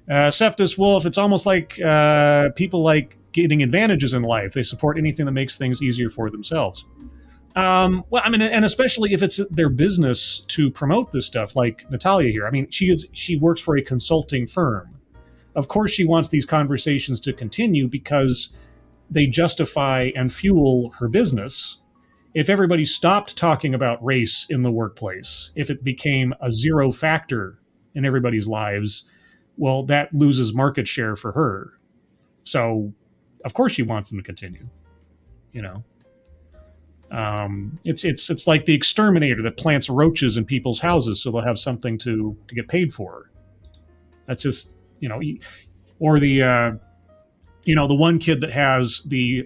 Seftus Wolf, it's almost like people like getting advantages in life. They support anything that makes things easier for themselves. Well, I mean, and especially if it's their business to promote this stuff, like Natalia here. I mean, she works for a consulting firm. Of course, she wants these conversations to continue because they justify and fuel her business. If everybody stopped talking about race in the workplace, if it became a zero factor in everybody's lives, well, that loses market share for her. So, of course, she wants them to continue. It's like the exterminator that plants roaches in people's houses so they'll have something to get paid for. That's just. Or the one kid that has the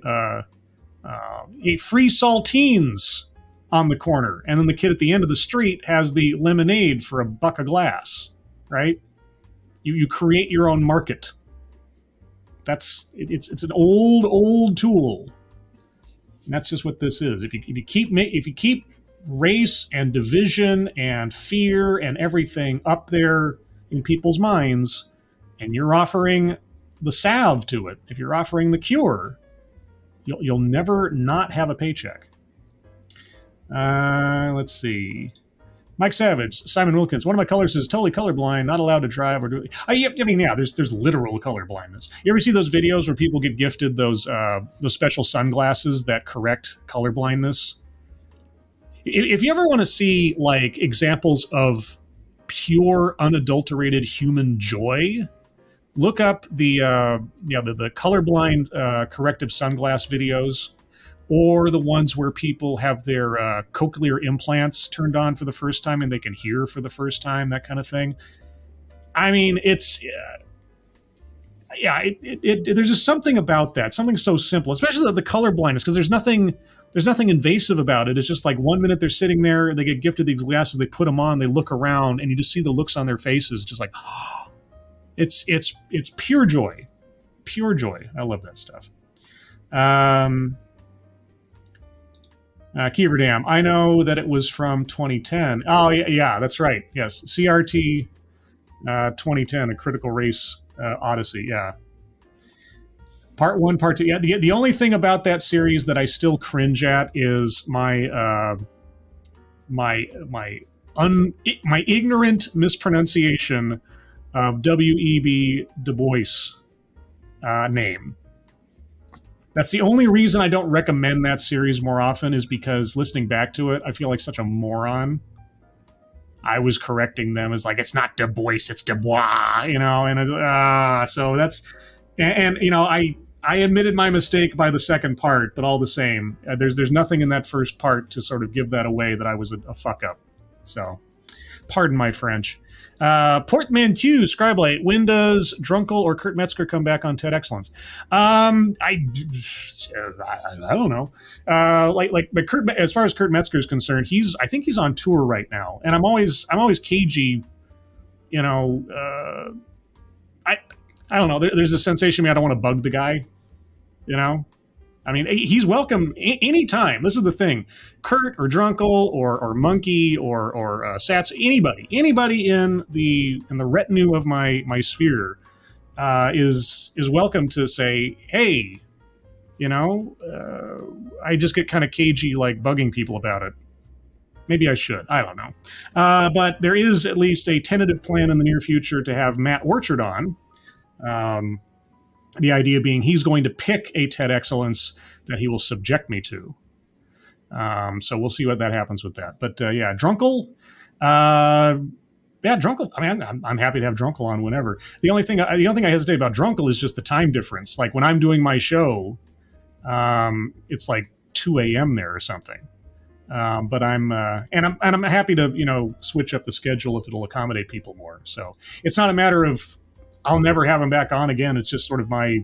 free saltines on the corner, and then the kid at the end of the street has the lemonade for $1 a glass, right? You create your own market. It's an old tool, and that's just what this is. If you keep race and division and fear and everything up there in people's minds, and you're offering the salve to it, if you're offering the cure, you'll never not have a paycheck. Let's see. Mike Savage, Simon Wilkins. One of my colors is totally colorblind, not allowed to drive or do. There's literal color blindness. You ever see those videos where people get gifted those special sunglasses that correct color blindness? If you ever want to see like examples of pure, unadulterated human joy, look up the colorblind corrective sunglass videos, or the ones where people have their cochlear implants turned on for the first time and they can hear for the first time, that kind of thing. I mean, it's there's just something about that, something so simple, especially the color blindness, because there's nothing invasive about it. It's just like 1 minute they're sitting there, they get gifted these glasses, they put them on, they look around, and you just see the looks on their faces, just like, oh, it's pure joy. I love that stuff. Kieverdam, I know that it was from 2010. Oh, yeah, that's right. Yes, CRT 2010, A Critical Race Odyssey. Yeah. Part 1, Part 2. Yeah, the only thing about that series that I still cringe at is my ignorant mispronunciation of W.E.B. Du Bois' name. That's the only reason I don't recommend that series more often, is because listening back to it, I feel like such a moron. I was correcting them as like, it's not Du Bois, it's Du Bois, you know, and so that's, and you know, I admitted my mistake by the second part, but all the same, there's nothing in that first part to sort of give that away that I was a fuck up. So, pardon my French. Portmanteau, Scribelight, when does Drunkle or Kurt Metzger come back on TED Excellence? I don't know. But Kurt, as far as Kurt Metzger is concerned, I think he's on tour right now, and I'm always cagey. You know, I don't know. There's a sensation I don't want to bug the guy. You know. I mean, he's welcome anytime. This is the thing. Kurt or Drunkle or Monkey or Sats, anybody in the retinue of my sphere is welcome to say, hey, you know, I just get kind of cagey, like bugging people about it. Maybe I should. I don't know. But there is at least a tentative plan in the near future to have Matt Orchard on. The idea being he's going to pick a TED Excellence that he will subject me to. So we'll see what that happens with that. But yeah, Drunkle. Drunkle. I mean, I'm happy to have Drunkle on whenever. The only thing I hesitate about Drunkle is just the time difference. Like when I'm doing my show, it's like 2 a.m. there or something. But I'm happy to switch up the schedule if it'll accommodate people more. So it's not a matter of I'll never have him back on again. It's just sort of my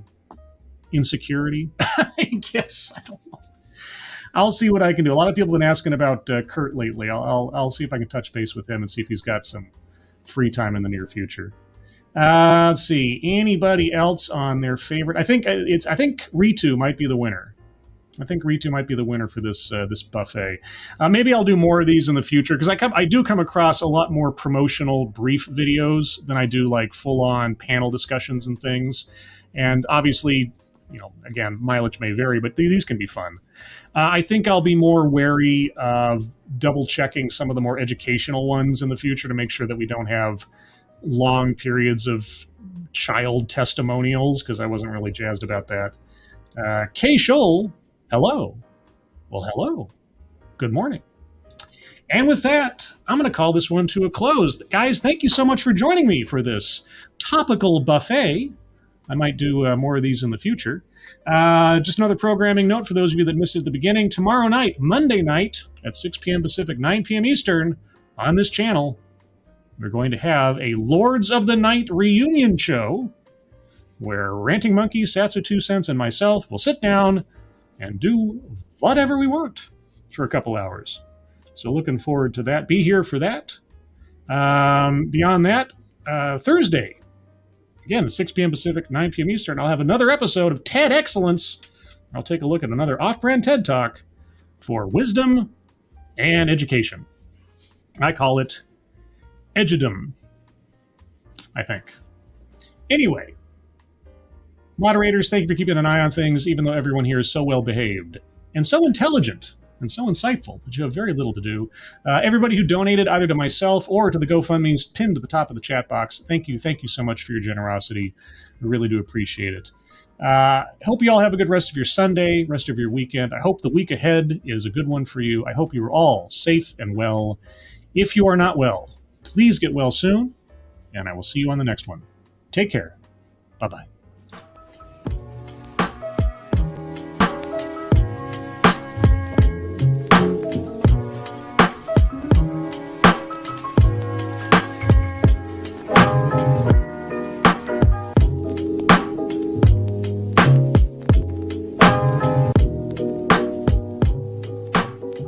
insecurity, I guess. I don't know. I'll see what I can do. A lot of people have been asking about Kurt lately. I'll see if I can touch base with him and see if he's got some free time in the near future. Let's see. Anybody else on their favorite? I think Ritu might be the winner. I think Ritu might be the winner for this buffet. Maybe I'll do more of these in the future, because I do come across a lot more promotional brief videos than I do like full-on panel discussions and things. And obviously, again, mileage may vary, but these can be fun. I think I'll be more wary of double-checking some of the more educational ones in the future to make sure that we don't have long periods of child testimonials, because I wasn't really jazzed about that. Kay Scholl, hello. Well, hello. Good morning. And with that, I'm going to call this one to a close. Guys, thank you so much for joining me for this topical buffet. I might do more of these in the future. Just another programming note for those of you that missed it at the beginning. Tomorrow night, Monday night, at 6 p.m. Pacific, 9 p.m. Eastern, on this channel, we're going to have a Lords of the Night reunion show where Ranting Monkey, Satsu 2 Cents, and myself will sit down and do whatever we want for a couple hours. So looking forward to that. Be here for that. Beyond that, Thursday, again, 6 p.m. Pacific, 9 p.m. Eastern, I'll have another episode of TED Excellence. I'll take a look at another off-brand TED Talk for wisdom and education. I call it Edudom, I think. Anyway, moderators, thank you for keeping an eye on things, even though everyone here is so well behaved and so intelligent and so insightful that you have very little to do. Everybody who donated either to myself or to the GoFundMe's pinned to the top of the chat box, thank you so much for your generosity. I really do appreciate it. Hope you all have a good rest of your Sunday, rest of your weekend. I hope the week ahead is a good one for you. I hope you are all safe and well. If you are not well, please get well soon, and I will see you on the next one. Take care. Bye-bye.